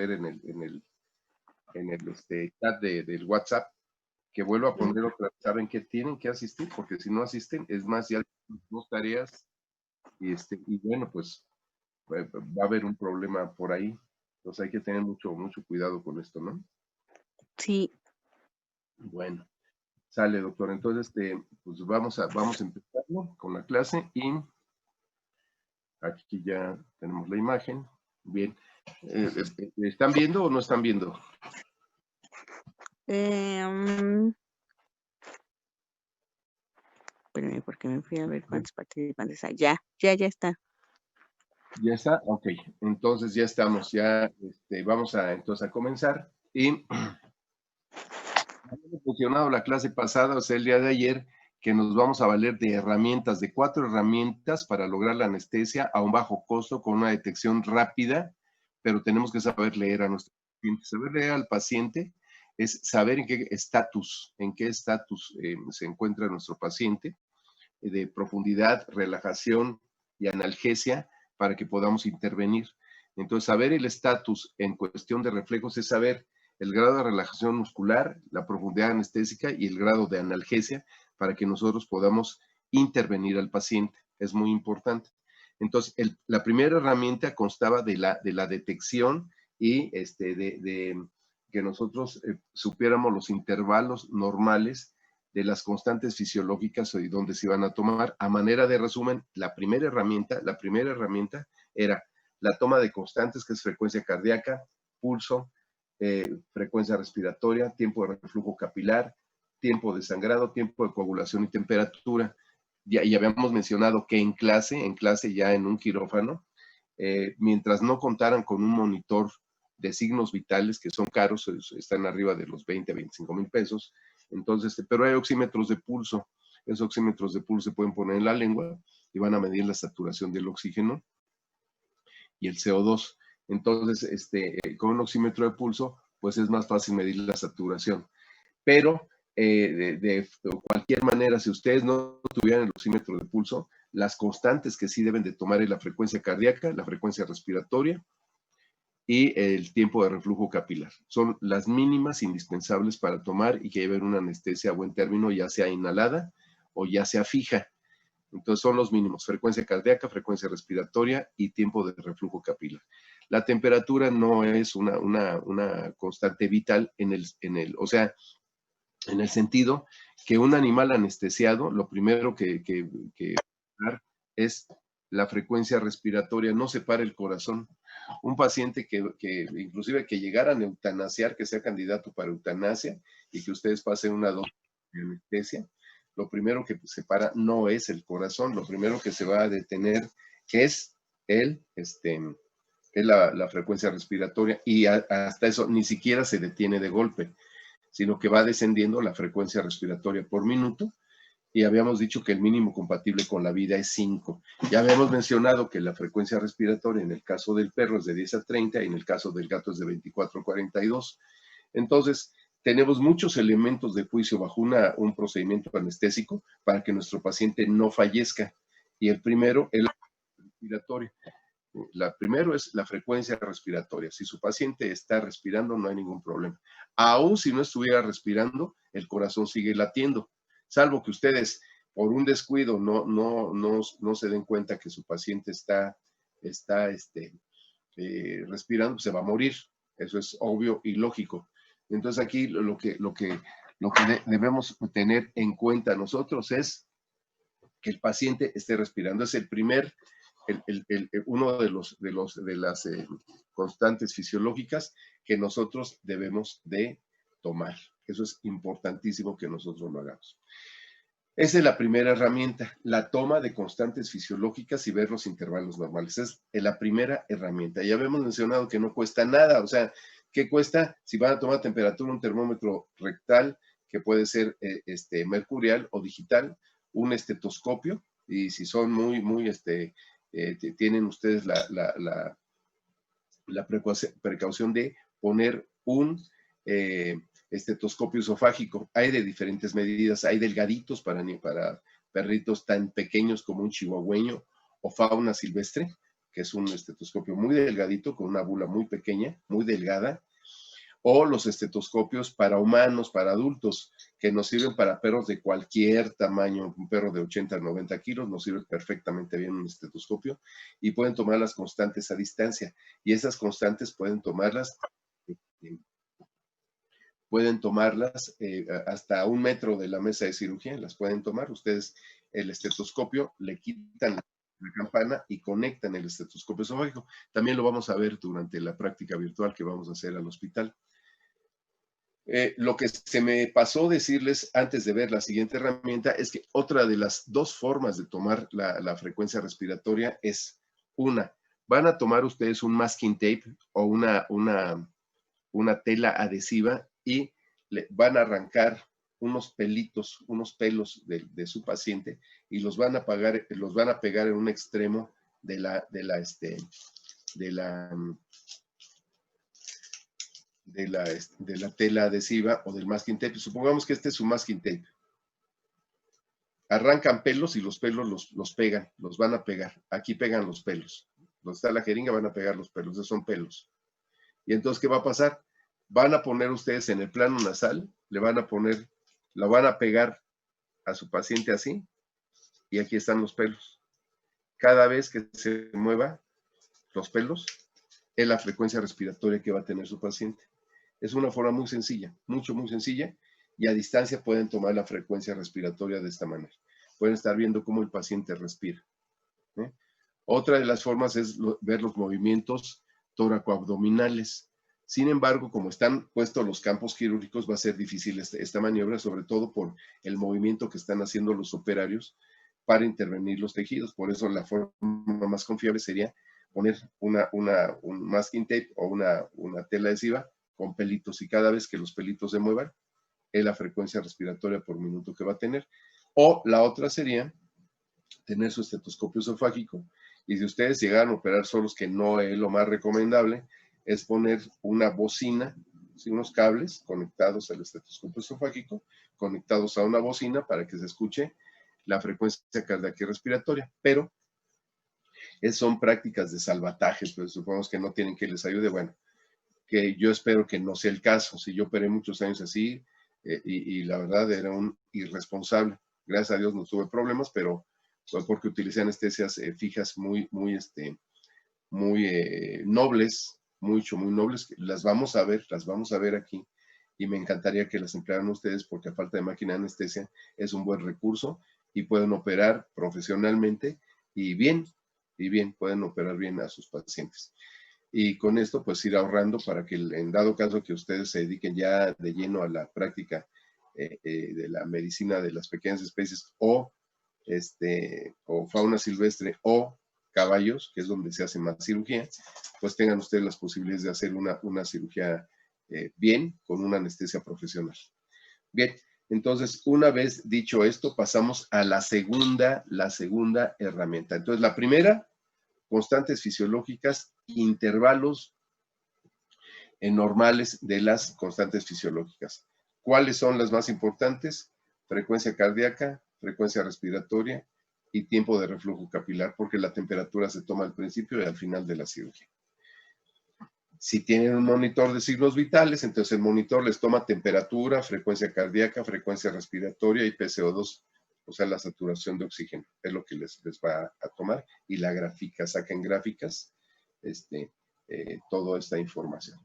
en el chat del WhatsApp, que vuelva a poner otra vez. Saben que tienen que asistir, porque si no asisten, es más, ya dos tareas, y bueno, pues va a haber un problema por ahí. Entonces hay que tener mucho cuidado con esto, ¿no? Sí. Bueno, sale, doctor. Entonces, pues vamos a empezar, ¿no?, con la clase, y aquí ya tenemos la imagen. Bien. ¿Están viendo o no están viendo? Espérenme, porque me fui a ver cuántos participantes hay. Ya está. ¿Ya está? Ok. Entonces ya estamos, vamos entonces a comenzar. Y habíamos mencionado la clase pasada, o sea, el día de ayer, que nos vamos a valer de herramientas, de 4 herramientas para lograr la anestesia a un bajo costo con una detección rápida, pero tenemos que saber leer a nuestro paciente. Saber leer al paciente es saber en qué estatus se encuentra nuestro paciente, de profundidad, relajación y analgesia, para que podamos intervenir. Entonces, saber el estatus en cuestión de reflejos es saber el grado de relajación muscular, la profundidad anestésica y el grado de analgesia, para que nosotros podamos intervenir al paciente. Es muy importante. Entonces, la primera herramienta constaba de la detección y de que nosotros supiéramos los intervalos normales de las constantes fisiológicas y dónde se iban a tomar. A manera de resumen, la primera herramienta era la toma de constantes, que es frecuencia cardíaca, pulso, frecuencia respiratoria, tiempo de reflujo capilar, tiempo de sangrado, tiempo de coagulación y temperatura. Y habíamos mencionado que en clase ya en un quirófano, mientras no contaran con un monitor de signos vitales, que son caros, están arriba de los 20 a 25 mil pesos. Entonces, pero hay oxímetros de pulso. Esos oxímetros de pulso se pueden poner en la lengua y van a medir la saturación del oxígeno y el CO2. Entonces, con un oxímetro de pulso, pues es más fácil medir la saturación. Pero de cualquier manera, si ustedes no tuvieran el oxímetro de pulso, las constantes que sí deben de tomar es la frecuencia cardíaca, la frecuencia respiratoria y el tiempo de reflujo capilar. Son las mínimas indispensables para tomar y que lleven una anestesia a buen término, ya sea inhalada o ya sea fija. Entonces son los mínimos: frecuencia cardíaca, frecuencia respiratoria y tiempo de reflujo capilar. La temperatura no es una constante vital en el sentido que un animal anestesiado, lo primero que es la frecuencia respiratoria, no se para el corazón. Un paciente que inclusive que llegaran a eutanasiar, que sea candidato para eutanasia y que ustedes pasen una dosis de anestesia, lo primero que se para no es el corazón, lo primero que se va a detener es la frecuencia respiratoria, y hasta eso ni siquiera se detiene de golpe, sino que va descendiendo la frecuencia respiratoria por minuto, y habíamos dicho que el mínimo compatible con la vida es 5. Ya habíamos mencionado que la frecuencia respiratoria en el caso del perro es de 10 a 30 y en el caso del gato es de 24 a 42. Entonces, tenemos muchos elementos de juicio bajo un procedimiento anestésico para que nuestro paciente no fallezca. Y el primero es la respiratoria. La primero es la frecuencia respiratoria. Si su paciente está respirando, no hay ningún problema. Aún si no estuviera respirando, el corazón sigue latiendo, salvo que ustedes por un descuido no se den cuenta que su paciente está respirando, se va a morir. Eso es obvio y lógico. Entonces aquí lo que debemos tener en cuenta nosotros es que el paciente esté respirando. Es uno de las constantes fisiológicas que nosotros debemos de tomar. Eso es importantísimo que nosotros lo hagamos. Esa es la primera herramienta, la toma de constantes fisiológicas y ver los intervalos normales. Es la primera herramienta. Ya habíamos mencionado que no cuesta nada. O sea, ¿qué cuesta? Si van a tomar temperatura, un termómetro rectal, que puede ser mercurial o digital, un estetoscopio, y si son tienen ustedes la precaución de poner un estetoscopio esofágico. Hay de diferentes medidas, hay delgaditos para perritos tan pequeños como un chihuahueño o fauna silvestre, que es un estetoscopio muy delgadito, con una bula muy pequeña, muy delgada, o los estetoscopios para humanos, para adultos, que nos sirven para perros de cualquier tamaño. Un perro de 80 a 90 kilos nos sirve perfectamente bien un estetoscopio y pueden tomar las constantes a distancia. Y esas constantes pueden tomarlas hasta 1 metro de la mesa de cirugía, las pueden tomar. Ustedes el estetoscopio, le quitan la campana y conectan el estetoscopio esofágico. También lo vamos a ver durante la práctica virtual que vamos a hacer al hospital. Lo que se me pasó decirles antes de ver la siguiente herramienta es que otra de las 2 formas de tomar la frecuencia respiratoria es una, van a tomar ustedes un masking tape o una tela adhesiva y le van a arrancar unos pelitos, unos pelos de su paciente y los van a pegar en un extremo de la tela adhesiva o del masking tape. Supongamos que este es su masking tape. Arrancan pelos y los pelos los pegan, los van a pegar. Aquí pegan los pelos. Donde está la jeringa van a pegar los pelos, esos son pelos. Y entonces, ¿qué va a pasar? Van a poner ustedes en el plano nasal, la van a pegar a su paciente así, y aquí están los pelos. Cada vez que se mueva los pelos, es la frecuencia respiratoria que va a tener su paciente. Es una forma muy sencilla, muy sencilla, y a distancia pueden tomar la frecuencia respiratoria de esta manera. Pueden estar viendo cómo el paciente respira. Otra de las formas es ver los movimientos tóraco-abdominales. Sin embargo, como están puestos los campos quirúrgicos, va a ser difícil esta maniobra, sobre todo por el movimiento que están haciendo los operarios para intervenir los tejidos. Por eso la forma más confiable sería poner un masking tape o una tela adhesiva con pelitos, y cada vez que los pelitos se muevan, es la frecuencia respiratoria por minuto que va a tener. O la otra sería tener su estetoscopio esofágico, y si ustedes llegaran a operar solos, que no es lo más recomendable, es poner una bocina, ¿sí? Unos cables conectados al estetoscopio esofágico, conectados a una bocina para que se escuche la frecuencia cardíaca y respiratoria. Pero son prácticas de salvataje, pues supongamos que no tienen que les ayude. Bueno, que yo espero que no sea el caso. Si yo operé muchos años así, y la verdad era un irresponsable. Gracias a Dios no tuve problemas, pero fue porque utilicé anestesias fijas muy nobles, muy nobles. Las vamos a ver aquí, y me encantaría que las emplearan ustedes, porque a falta de máquina de anestesia es un buen recurso y pueden operar profesionalmente y bien, pueden operar bien a sus pacientes. Y con esto pues ir ahorrando para que en dado caso que ustedes se dediquen ya de lleno a la práctica de la medicina de las pequeñas especies o fauna silvestre o caballos, que es donde se hace más cirugía, pues tengan ustedes las posibilidades de hacer una cirugía bien, con una anestesia profesional. Bien, entonces una vez dicho esto, pasamos a la segunda herramienta. Entonces la primera, constantes fisiológicas, intervalos normales de las constantes fisiológicas. ¿Cuáles son las más importantes? Frecuencia cardíaca, frecuencia respiratoria y tiempo de reflujo capilar, porque la temperatura se toma al principio y al final de la cirugía. Si tienen un monitor de signos vitales, entonces el monitor les toma temperatura, frecuencia cardíaca, frecuencia respiratoria y PCO2, o sea, la saturación de oxígeno. Es lo que les va a tomar, y la gráfica, saquen gráficas, toda esta información.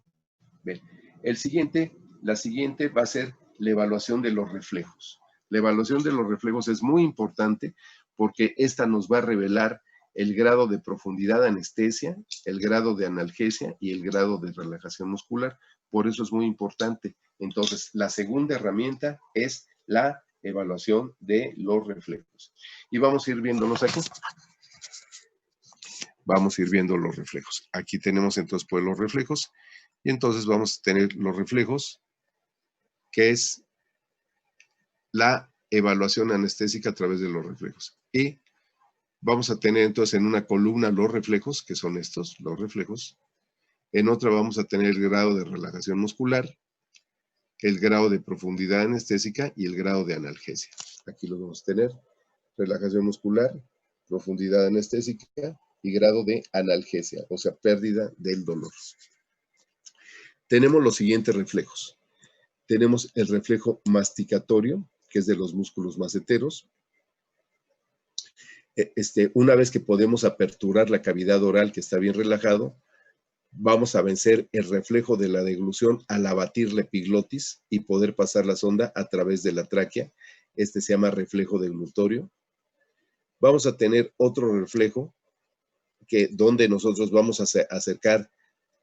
Bien, la siguiente va a ser la evaluación de los reflejos. La evaluación de los reflejos es muy importante, porque esta nos va a revelar el grado de profundidad de anestesia, el grado de analgesia y el grado de relajación muscular. Por eso es muy importante. Entonces, la segunda herramienta es la evaluación de los reflejos. Y vamos a ir viéndolos aquí. Vamos a ir viendo los reflejos. Aquí tenemos entonces pues los reflejos, y entonces vamos a tener los reflejos, que es la evaluación anestésica a través de los reflejos. Y vamos a tener entonces en una columna los reflejos, que son estos, los reflejos. En otra vamos a tener el grado de relajación muscular, el grado de profundidad anestésica y el grado de analgesia. Aquí los vamos a tener: relajación muscular, profundidad anestésica y grado de analgesia, o sea, pérdida del dolor. Tenemos los siguientes reflejos. Tenemos el reflejo masticatorio, que es de los músculos maceteros. Una vez que podemos aperturar la cavidad oral, que está bien relajado, vamos a vencer el reflejo de la deglución al abatir la epiglotis y poder pasar la sonda a través de la tráquea. Se llama reflejo deglutorio. Vamos a tener otro reflejo donde nosotros vamos a acercar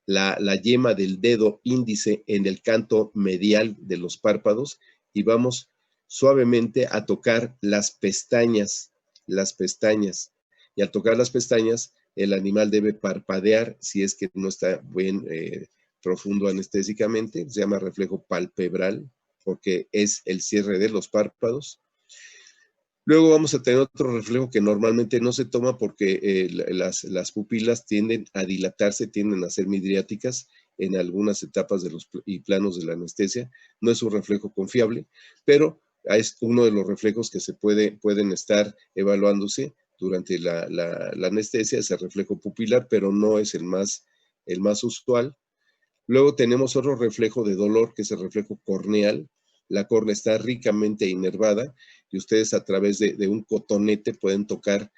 la yema del dedo índice en el canto medial de los párpados y vamos suavemente a tocar las pestañas. Y al tocar las pestañas, el animal debe parpadear si es que no está bien profundo anestésicamente. Se llama reflejo palpebral porque es el cierre de los párpados. Luego vamos a tener otro reflejo que normalmente no se toma porque las pupilas tienden a dilatarse, tienden a ser midriáticas en algunas etapas y planos de la anestesia. No es un reflejo confiable, pero es uno de los reflejos que pueden estar evaluándose durante la anestesia, ese reflejo pupilar, pero no es el más usual. Luego tenemos otro reflejo de dolor, que es el reflejo corneal. La córnea está ricamente inervada y ustedes a través de un cotonete pueden tocar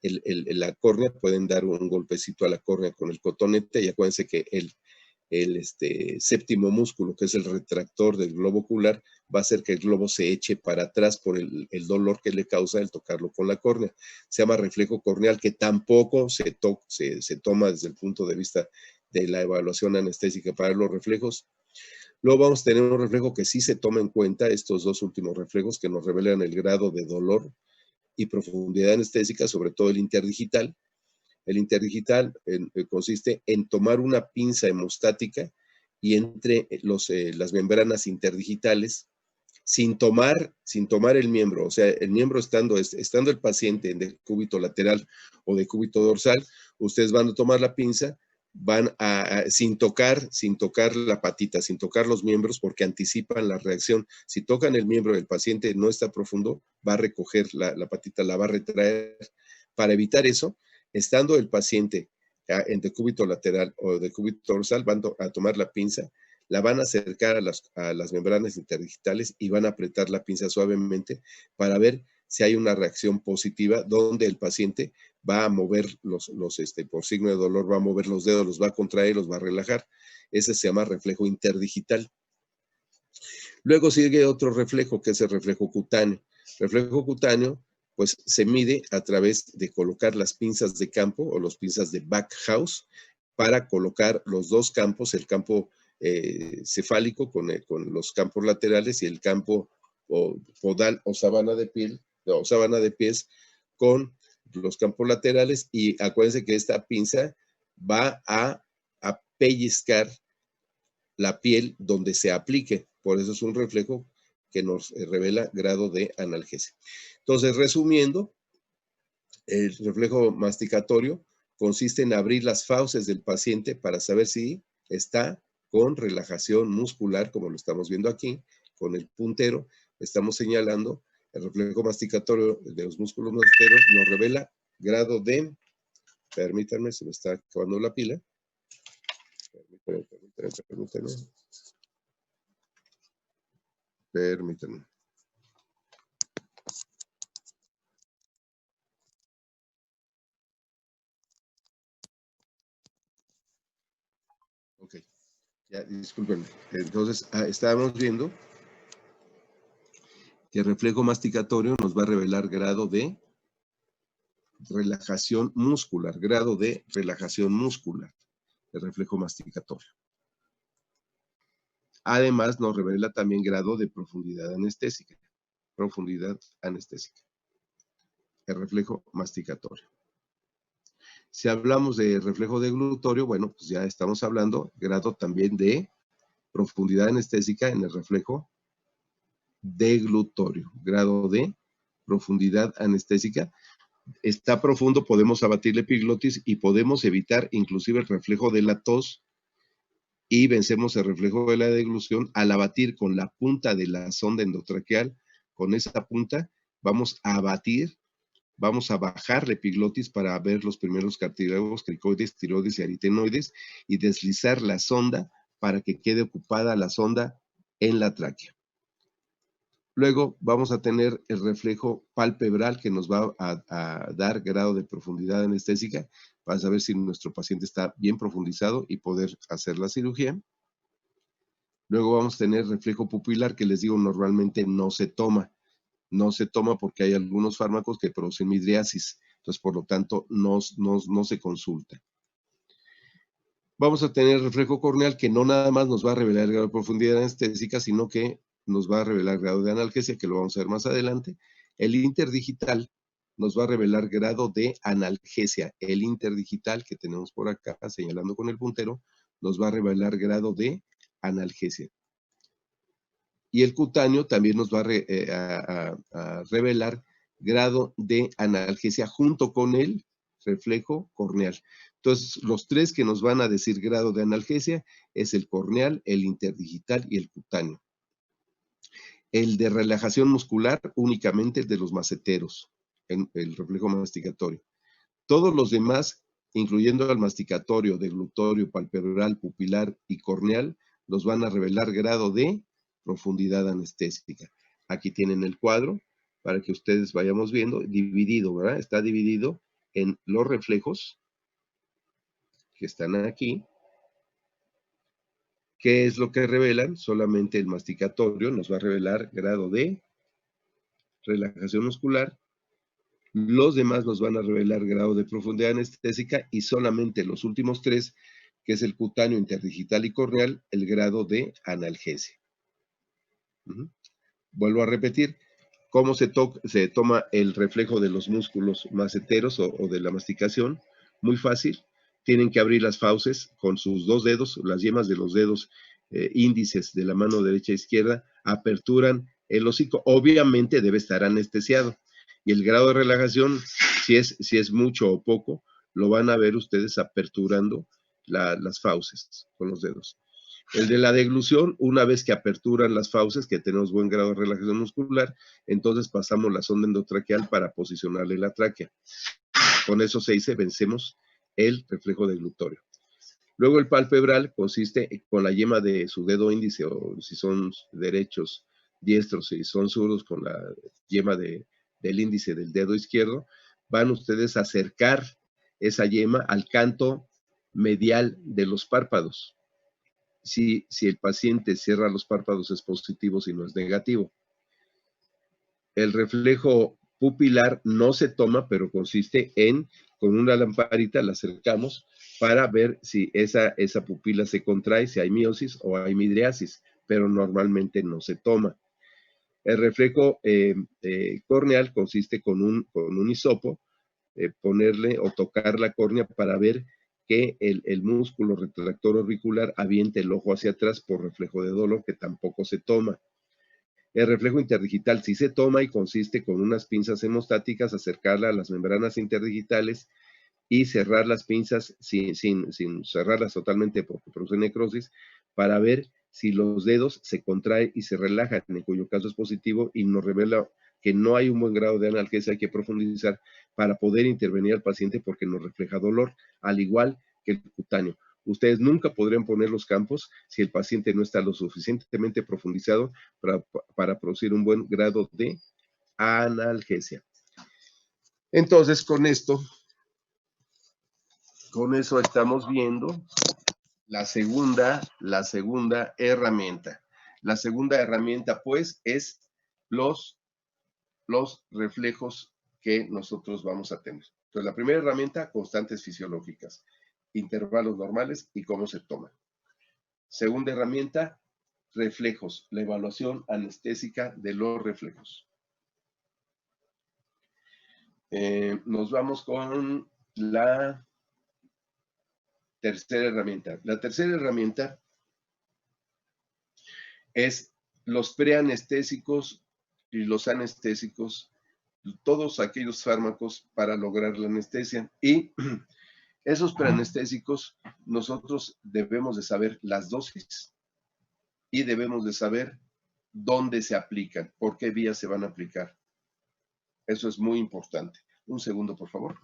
la córnea, pueden dar un golpecito a la córnea con el cotonete y acuérdense que el séptimo músculo, que es el retractor del globo ocular, va a hacer que el globo se eche para atrás por el dolor que le causa el tocarlo con la córnea. Se llama reflejo corneal, que tampoco se toma desde el punto de vista de la evaluación anestésica para los reflejos. Luego vamos a tener un reflejo que sí se toma en cuenta, estos dos últimos reflejos que nos revelan el grado de dolor y profundidad anestésica, sobre todo el interdigital. El interdigital consiste en tomar una pinza hemostática y entre las membranas interdigitales, sin tomar el miembro, o sea, el miembro estando el paciente en decúbito lateral o decúbito dorsal, ustedes van a tomar la pinza, van sin tocar la patita, sin tocar los miembros, porque anticipan la reacción. Si tocan el miembro del paciente no está profundo, va a recoger la patita, la va a retraer. Para evitar eso, estando el paciente en decúbito lateral o decúbito dorsal, van a tomar la pinza, la van a acercar a las membranas interdigitales y van a apretar la pinza suavemente para ver si hay una reacción positiva donde el paciente va a mover por signo de dolor, va a mover los dedos, los va a contraer, los va a relajar. Ese se llama reflejo interdigital. Luego sigue otro reflejo, que es el reflejo cutáneo. Reflejo cutáneo, pues se mide a través de colocar las pinzas de campo o las pinzas de Backhaus para colocar los dos campos, el campo cefálico con los campos laterales y el campo podal o sábana de pies con los campos laterales, y acuérdense que esta pinza va a pellizcar la piel donde se aplique. Por eso es un reflejo que nos revela grado de analgesia. Entonces, resumiendo, el reflejo masticatorio consiste en abrir las fauces del paciente para saber si está con relajación muscular, como lo estamos viendo aquí, con el puntero. Estamos señalando el reflejo masticatorio de los músculos maceteros, nos revela grado de, permítanme, se me está acabando la pila. Permítanme. Ok, ya, discúlpenme. Entonces, estábamos viendo que el reflejo masticatorio nos va a revelar grado de relajación muscular, el reflejo masticatorio. Además, nos revela también grado de profundidad anestésica, el reflejo masticatorio. Si hablamos de reflejo deglutorio, bueno, pues ya estamos hablando grado también de profundidad anestésica en el reflejo deglutorio, grado de profundidad anestésica. Está profundo, podemos abatir la epiglotis y podemos evitar inclusive el reflejo de la tos, y vencemos el reflejo de la deglución al abatir con la punta de la sonda endotraqueal. Con esa punta vamos a abatir vamos a bajar la epiglotis para ver los primeros cartílagos, cricoides, tiroides y aritenoides y deslizar la sonda para que quede ocupada la sonda en la tráquea. Luego vamos a tener el reflejo palpebral que nos va a dar grado de profundidad anestésica para saber si nuestro paciente está bien profundizado y poder hacer la cirugía. Luego vamos a tener reflejo pupilar que les digo normalmente no se toma. No se toma porque hay algunos fármacos que producen midriasis. Entonces, por lo tanto, no se consulta. Vamos a tener reflejo corneal que no nada más nos va a revelar el grado de profundidad anestésica, sino que nos va a revelar grado de analgesia, que lo vamos a ver más adelante. El interdigital nos va a revelar grado de analgesia. El interdigital que tenemos por acá, señalando con el puntero, nos va a revelar grado de analgesia. Y el cutáneo también nos va a revelar grado de analgesia junto con el reflejo corneal. Entonces, los tres que nos van a decir grado de analgesia es el corneal, el interdigital y el cutáneo. El de relajación muscular únicamente el de los maceteros, el reflejo masticatorio. Todos los demás, incluyendo el masticatorio, deglutorio, palpebral, pupilar y corneal, nos van a revelar grado de profundidad anestésica. Aquí tienen el cuadro para que ustedes vayamos viendo, dividido, ¿verdad? Está dividido en los reflejos que están aquí. ¿Qué es lo que revelan? Solamente el masticatorio nos va a revelar grado de relajación muscular. Los demás nos van a revelar grado de profundidad anestésica y solamente los últimos tres, que es el cutáneo, interdigital y corneal, el grado de analgesia. Vuelvo a repetir, ¿cómo se toma el reflejo de los músculos maceteros o de la masticación? Muy fácil, tienen que abrir las fauces con sus dos dedos, las yemas de los dedos índices de la mano derecha e izquierda, aperturan el hocico, obviamente debe estar anestesiado. Y el grado de relajación, si es mucho o poco, lo van a ver ustedes aperturando las fauces con los dedos. El de la deglución, una vez que aperturan las fauces, que tenemos buen grado de relajación muscular, entonces pasamos la sonda endotraqueal para posicionarle la tráquea. Con eso se dice, vencemos el reflejo deglutorio. Luego el palpebral consiste con la yema de su dedo índice, o si son derechos, diestros, si son zurdos, con la yema del índice del dedo izquierdo, van ustedes a acercar esa yema al canto medial de los párpados. Si el paciente cierra los párpados es positivo, si no es negativo. El reflejo pupilar no se toma, pero consiste en, con una lamparita la acercamos para ver si esa pupila se contrae, si hay miosis o hay midriasis, pero normalmente no se toma. El reflejo corneal consiste con un hisopo, ponerle o tocar la córnea para ver que el músculo retractor orbicular aviente el ojo hacia atrás por reflejo de dolor, que tampoco se toma. El reflejo interdigital sí se toma y consiste con unas pinzas hemostáticas, acercarla a las membranas interdigitales y cerrar las pinzas sin cerrarlas totalmente porque produce necrosis, para ver si los dedos se contraen y se relajan, en cuyo caso es positivo y nos revela que no hay un buen grado de analgesia, hay que profundizar para poder intervenir al paciente porque nos refleja dolor, al igual que el cutáneo. Ustedes nunca podrían poner los campos si el paciente no está lo suficientemente profundizado para producir un buen grado de analgesia. Entonces, con eso estamos viendo la segunda herramienta. La segunda herramienta, pues, es los reflejos que nosotros vamos a tener. Entonces, la primera herramienta, constantes fisiológicas, intervalos normales y cómo se toman. Segunda herramienta, reflejos, la evaluación anestésica de los reflejos. Nos vamos con la tercera herramienta. La tercera herramienta es los preanestésicos y los anestésicos, todos aquellos fármacos para lograr la anestesia. Y esos preanestésicos, nosotros debemos de saber las dosis y debemos de saber dónde se aplican, por qué vías se van a aplicar. Eso es muy importante. Un segundo, por favor.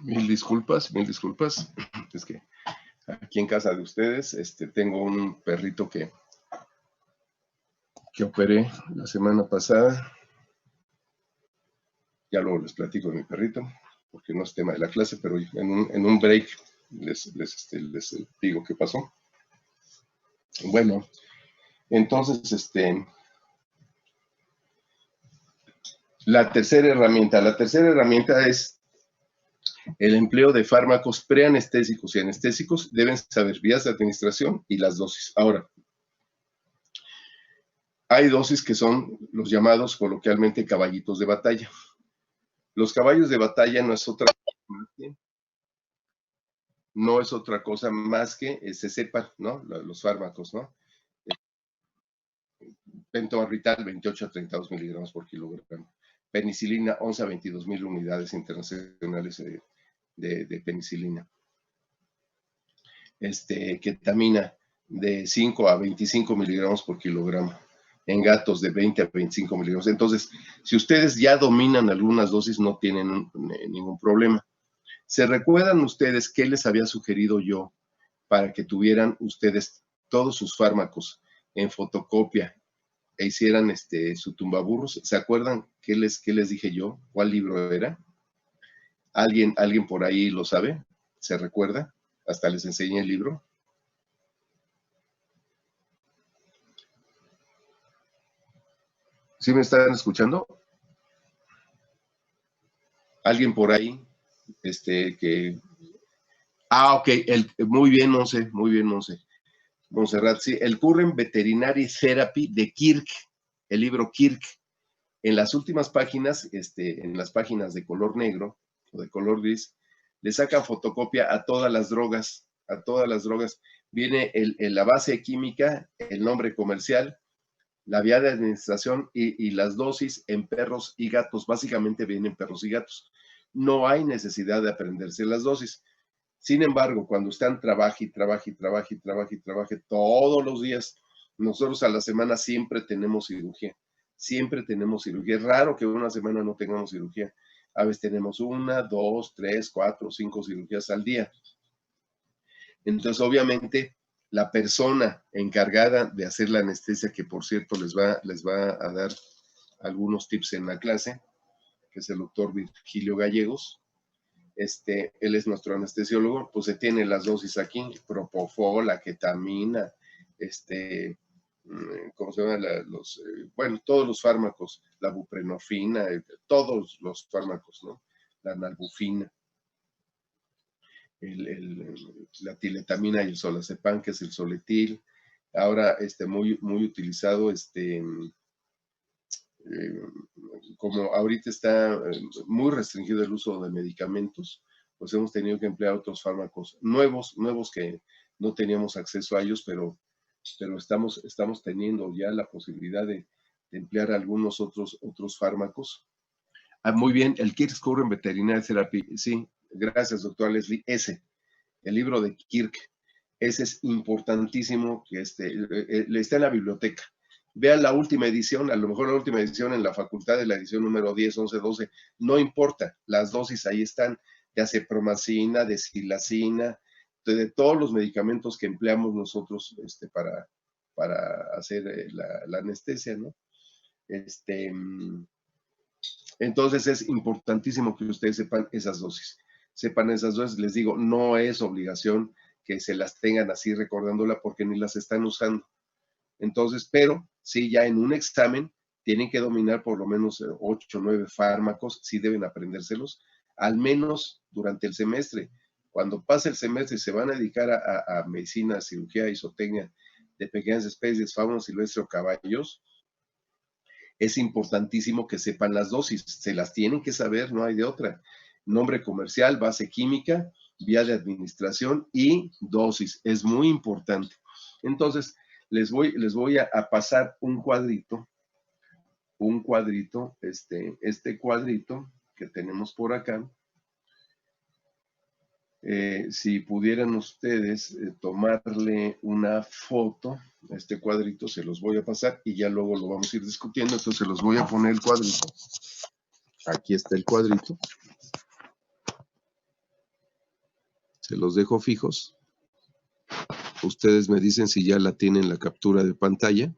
Mil disculpas, mil disculpas. Es que aquí en casa de ustedes tengo un perrito que operé la semana pasada. Ya luego les platico de mi perrito, porque no es tema de la clase, pero en un break les digo qué pasó. Bueno, entonces, la tercera herramienta es el empleo de fármacos preanestésicos y anestésicos. Deben saber vías de administración y las dosis. Ahora, hay dosis que son los llamados coloquialmente caballitos de batalla. Los caballos de batalla no es otra cosa más que se sepan, ¿no? Los fármacos, ¿no? Pentobarbital, 28 a 32 miligramos por kilogramo. Penicilina, 11 a 22 mil unidades internacionales de penicilina. Ketamina, de 5 a 25 miligramos por kilogramo. En gatos, de 20 a 25 miligramos. Entonces, si ustedes ya dominan algunas dosis, no tienen ningún problema. ¿Se recuerdan ustedes qué les había sugerido yo para que tuvieran ustedes todos sus fármacos en fotocopia e hicieran su tumbaburros? ¿Se acuerdan qué les dije yo? ¿Cuál libro era? ¿Alguien por ahí lo sabe? ¿Se recuerda? Hasta les enseñé el libro. ¿Sí me están escuchando? ¿Alguien por ahí? Ok, muy bien, Monse, muy bien, Monse. Montserrat, sí, el Current Veterinary Therapy de Kirk, el libro Kirk. En las últimas páginas, en las páginas de color negro o de color gris, le sacan fotocopia a todas las drogas, Viene la base química, el nombre comercial, la vía de administración y las dosis en perros y gatos. Básicamente vienen perros y gatos. No hay necesidad de aprenderse las dosis. Sin embargo, cuando están trabaje todos los días, nosotros a la semana siempre tenemos cirugía. Es raro que una semana no tengamos cirugía. A veces tenemos 1, 2, 3, 4, 5 cirugías al día. Entonces, obviamente, la persona encargada de hacer la anestesia, que por cierto les va a dar algunos tips en la clase, que es el doctor Virgilio Gallegos, él es nuestro anestesiólogo, pues se tiene las dosis aquí, propofol, la ketamina, ¿cómo se llama? Bueno, todos los fármacos, la buprenorfina, todos los fármacos, ¿no? La nalbufina, la tiletamina y el solazepam, que es el Soletil. Ahora, muy utilizado, como ahorita está muy restringido el uso de medicamentos, pues hemos tenido que emplear otros fármacos nuevos que no teníamos acceso a ellos, pero estamos teniendo ya la posibilidad de emplear algunos otros fármacos. Muy bien, el Kirk's Current Veterinary Therapy. Sí, gracias, doctora Leslie. El libro de Kirk, ese es importantísimo, que está en la biblioteca. Vean la última edición, a lo mejor la última edición en la facultad de la edición número 10, 11, 12, no importa, las dosis ahí están, de acepromacina, de silacina, de todos los medicamentos que empleamos nosotros para hacer la anestesia, ¿no? Entonces es importantísimo que ustedes sepan esas dosis. Les digo, no es obligación que se las tengan así recordándola porque ni las están usando. Entonces, pero sí, ya en un examen tienen que dominar por lo menos 8 o 9 fármacos, sí deben aprendérselos, al menos durante el semestre. Cuando pase el semestre y se van a dedicar a medicina, cirugía, isotecnia de pequeñas especies, fauna silvestre o caballos, es importantísimo que sepan las dosis, se las tienen que saber, no hay de otra. Nombre comercial, base química, vía de administración y dosis, es muy importante. Entonces, les voy a pasar un cuadrito, este cuadrito que tenemos por acá. Si pudieran ustedes tomarle una foto a este cuadrito, se los voy a pasar y ya luego lo vamos a ir discutiendo. Entonces los voy a poner el cuadrito. Aquí está el cuadrito. Se los dejo fijos. Ustedes me dicen si ya la tienen la captura de pantalla.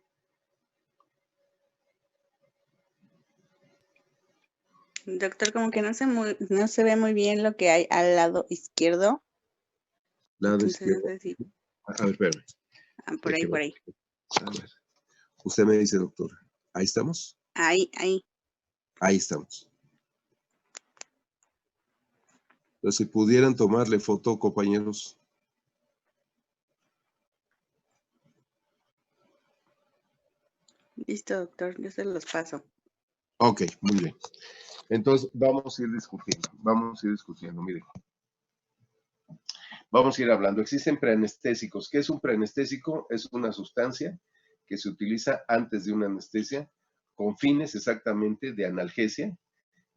Doctor, como que no se ve muy bien lo que hay al lado izquierdo. Lado Entonces, izquierdo. no sé si... A ver, espérame. por ahí, por ahí. A ver. Usted me dice, doctor. ¿Ahí estamos? Ahí. Ahí estamos. Entonces, si pudieran tomarle foto, compañeros. Listo, doctor, yo se los paso. Ok, muy bien. Entonces, vamos a ir discutiendo, miren. Vamos a ir hablando. Existen preanestésicos. ¿Qué es un preanestésico? Es una sustancia que se utiliza antes de una anestesia con fines exactamente de analgesia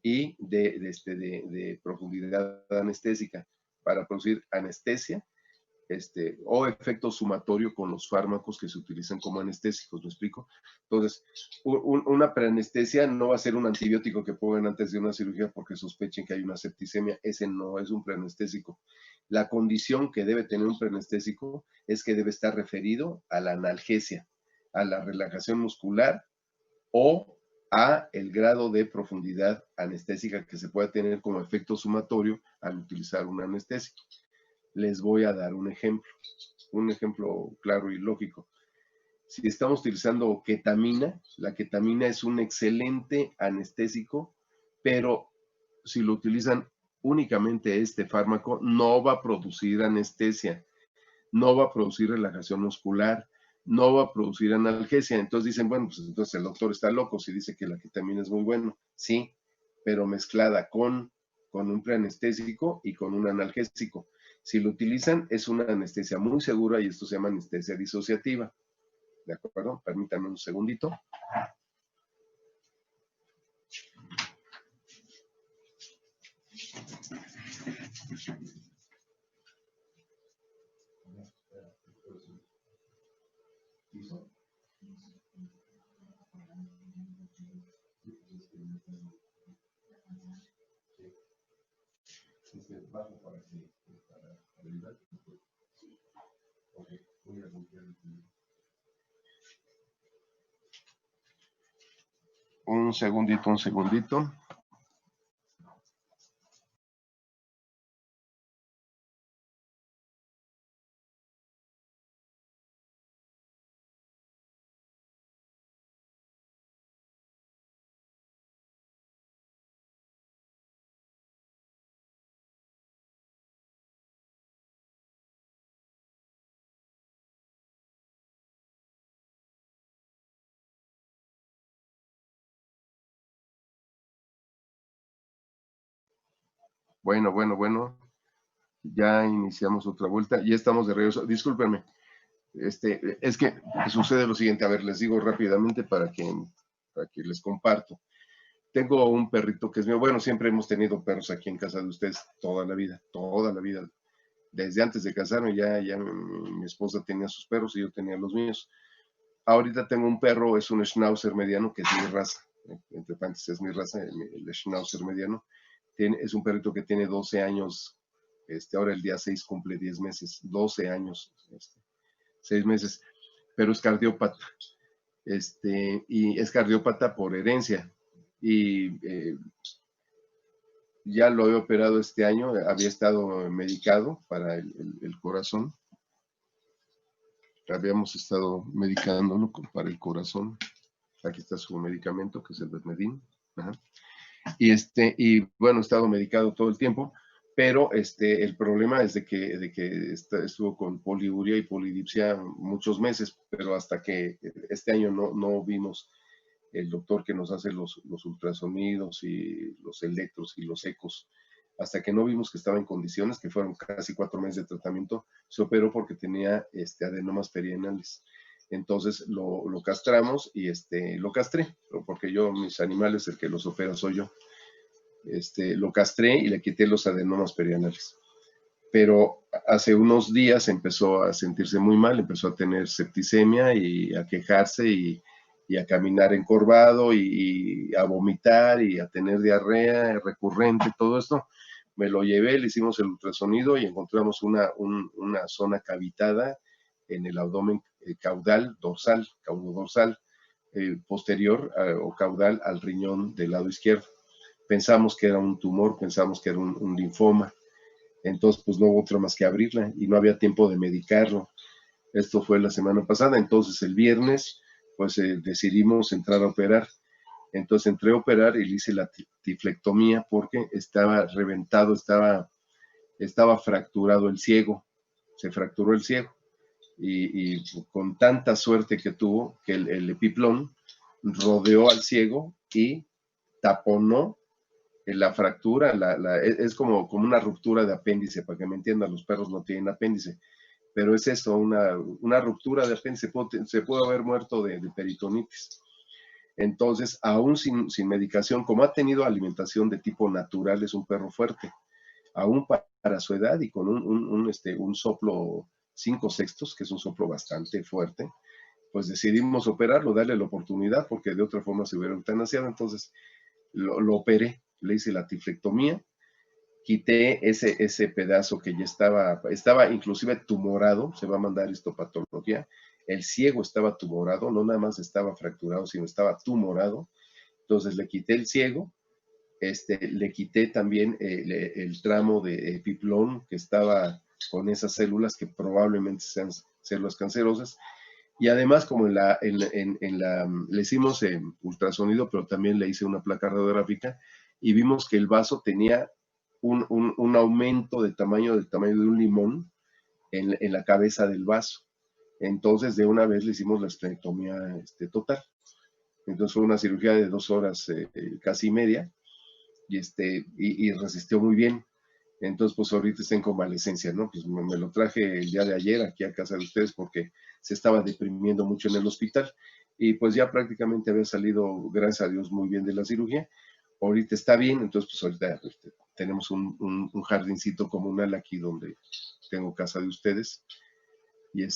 y de profundidad anestésica para producir anestesia o efecto sumatorio con los fármacos que se utilizan como anestésicos, ¿me explico? Entonces, una preanestesia no va a ser un antibiótico que pongan antes de una cirugía porque sospechen que hay una septicemia, ese no es un preanestésico. La condición que debe tener un preanestésico es que debe estar referido a la analgesia, a la relajación muscular o a el grado de profundidad anestésica que se pueda tener como efecto sumatorio al utilizar un anestésico. Les voy a dar un ejemplo claro y lógico. Si estamos utilizando ketamina, la ketamina es un excelente anestésico, pero si lo utilizan únicamente este fármaco, no va a producir anestesia, no va a producir relajación muscular, no va a producir analgesia. Entonces dicen, bueno, pues entonces el doctor está loco si dice que la ketamina es muy bueno. Sí, pero mezclada con un preanestésico y con un analgésico. Si lo utilizan, es una anestesia muy segura y esto se llama anestesia disociativa. ¿De acuerdo? Permítanme un segundito. Un segundito. Bueno. Ya iniciamos otra vuelta. Ya estamos de regreso. Discúlpenme. Es que sucede lo siguiente. A ver, les digo rápidamente para que les comparto. Tengo un perrito que es mío. Bueno, siempre hemos tenido perros aquí en casa de ustedes toda la vida, toda la vida. Desde antes de casarme ya mi esposa tenía sus perros y yo tenía los míos. Ahorita tengo un perro, es un Schnauzer mediano, que es mi raza. Entre paréntesis, es mi raza, el Schnauzer mediano. Es un perrito que tiene 12 años. Ahora el día 6 cumple 10 meses, 12 años, 6 meses, pero es cardiópata. Y es cardiópata por herencia. Y ya lo he operado este año, había estado medicado para el corazón. Habíamos estado medicándolo para el corazón. Aquí está su medicamento, que es el Betmedin. Ajá. Y bueno, he estado medicado todo el tiempo, pero el problema es de que estuvo con poliuria y polidipsia muchos meses, pero hasta que este año no vimos el doctor que nos hace los ultrasonidos y los electros y los ecos, hasta que no vimos que estaba en condiciones, que fueron casi 4 meses de tratamiento, se operó porque tenía adenomas perianales. Entonces lo castramos y lo castré, porque yo, mis animales, el que los opera soy yo. Lo castré y le quité los adenomas perianales. Pero hace unos días empezó a sentirse muy mal, empezó a tener septicemia y a quejarse y a caminar encorvado y a vomitar y a tener diarrea recurrente, todo esto. Me lo llevé, le hicimos el ultrasonido y encontramos una zona cavitada en el abdomen caudal, dorsal, caudodorsal, posterior o caudal al riñón del lado izquierdo. Pensamos que era un tumor, pensamos que era un linfoma. Entonces, pues no hubo otra más que abrirla y no había tiempo de medicarlo. Esto fue la semana pasada, entonces el viernes, pues decidimos entrar a operar. Entonces entré a operar y le hice la tiflectomía porque estaba reventado, estaba fracturado el ciego, se fracturó el ciego. Y con tanta suerte que tuvo, que el epiplón rodeó al ciego y taponó la fractura, es como una ruptura de apéndice, para que me entiendan, los perros no tienen apéndice, pero es eso, una ruptura de apéndice, se puede haber muerto de peritonitis. Entonces, aún sin medicación, como ha tenido alimentación de tipo natural, es un perro fuerte, aún para su edad y con un soplo 5/6, que es un soplo bastante fuerte, pues decidimos operarlo, darle la oportunidad, porque de otra forma se hubiera eutanasiado. Entonces lo operé, le hice la tiflectomía, quité ese pedazo que ya estaba inclusive tumorado, se va a mandar histopatología, el ciego estaba tumorado, no nada más estaba fracturado, sino estaba tumorado. Entonces le quité el ciego, le quité también el tramo de epiplón que estaba con esas células que probablemente sean células cancerosas. Y además, como le hicimos ultrasonido, pero también le hice una placa radiográfica y vimos que el vaso tenía un aumento del tamaño de un limón en la cabeza del vaso. Entonces, de una vez le hicimos la estectomía total. Entonces, fue una cirugía de 2 horas, casi media, y resistió muy bien. Entonces, pues ahorita está en convalecencia, ¿no? Pues me lo traje el día de ayer aquí a casa de ustedes porque se estaba deprimiendo mucho en el hospital y pues ya prácticamente había salido, gracias a Dios, muy bien de la cirugía. Ahorita está bien, entonces pues ahorita tenemos un jardincito comunal aquí donde tengo casa de ustedes y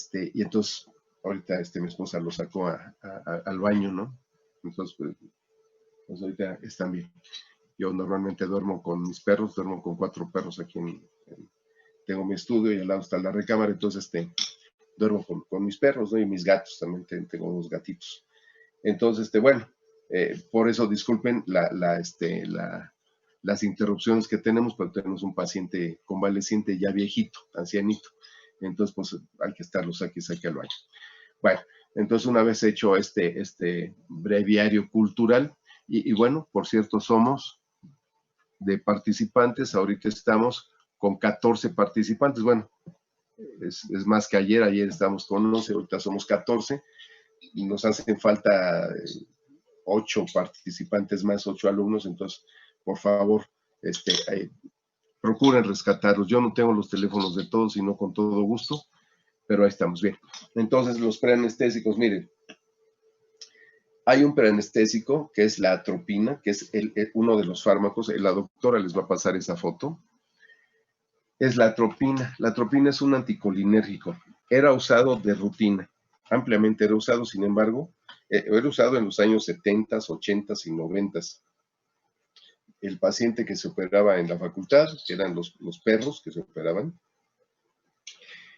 entonces ahorita mi esposa lo sacó al baño, ¿no? Entonces pues ahorita están bien. Yo normalmente duermo con mis perros, duermo con 4 perros aquí tengo mi estudio y al lado está la recámara, entonces duermo con mis perros, ¿no? Y mis gatos, también tengo unos gatitos. Entonces, bueno, por eso disculpen las interrupciones que tenemos, pero tenemos un paciente convaleciente ya viejito, ancianito. Entonces, pues hay que estarlos aquí al baño. Bueno, entonces una vez hecho este breviario cultural, y bueno, por cierto, somos de participantes, ahorita estamos con 14 participantes, bueno, es más que ayer estábamos con 11, ahorita somos 14, nos hacen falta 8 participantes más, 8 alumnos, entonces, por favor, procuren rescatarlos. Yo no tengo los teléfonos de todos, sino con todo gusto, pero ahí estamos bien. Entonces, los preanestésicos, miren, Hay un preanestésico que es la atropina, que es uno de los fármacos. La doctora les va a pasar esa foto. Es la atropina. La atropina es un anticolinérgico. Era usado de rutina, ampliamente era usado, sin embargo, era usado en los años 70, 80 y 90. El paciente que se operaba en la facultad, que eran los perros que se operaban,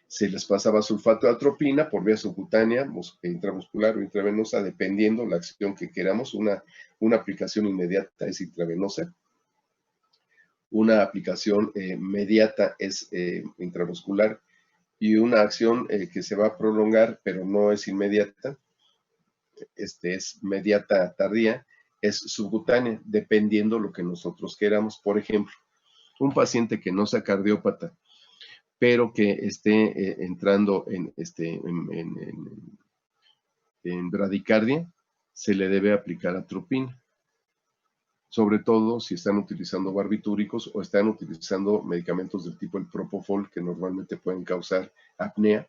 se les pasaba sulfato de atropina por vía subcutánea, intramuscular o intravenosa, dependiendo la acción que queramos. Una aplicación inmediata es intravenosa, una aplicación mediata es intramuscular, y una acción que se va a prolongar, pero no es inmediata, es mediata tardía, es subcutánea, dependiendo lo que nosotros queramos. Por ejemplo, un paciente que no sea cardiópata, pero que esté entrando en bradicardia, se le debe aplicar atropina, sobre todo si están utilizando barbitúricos o están utilizando medicamentos del tipo el propofol, que normalmente pueden causar apnea,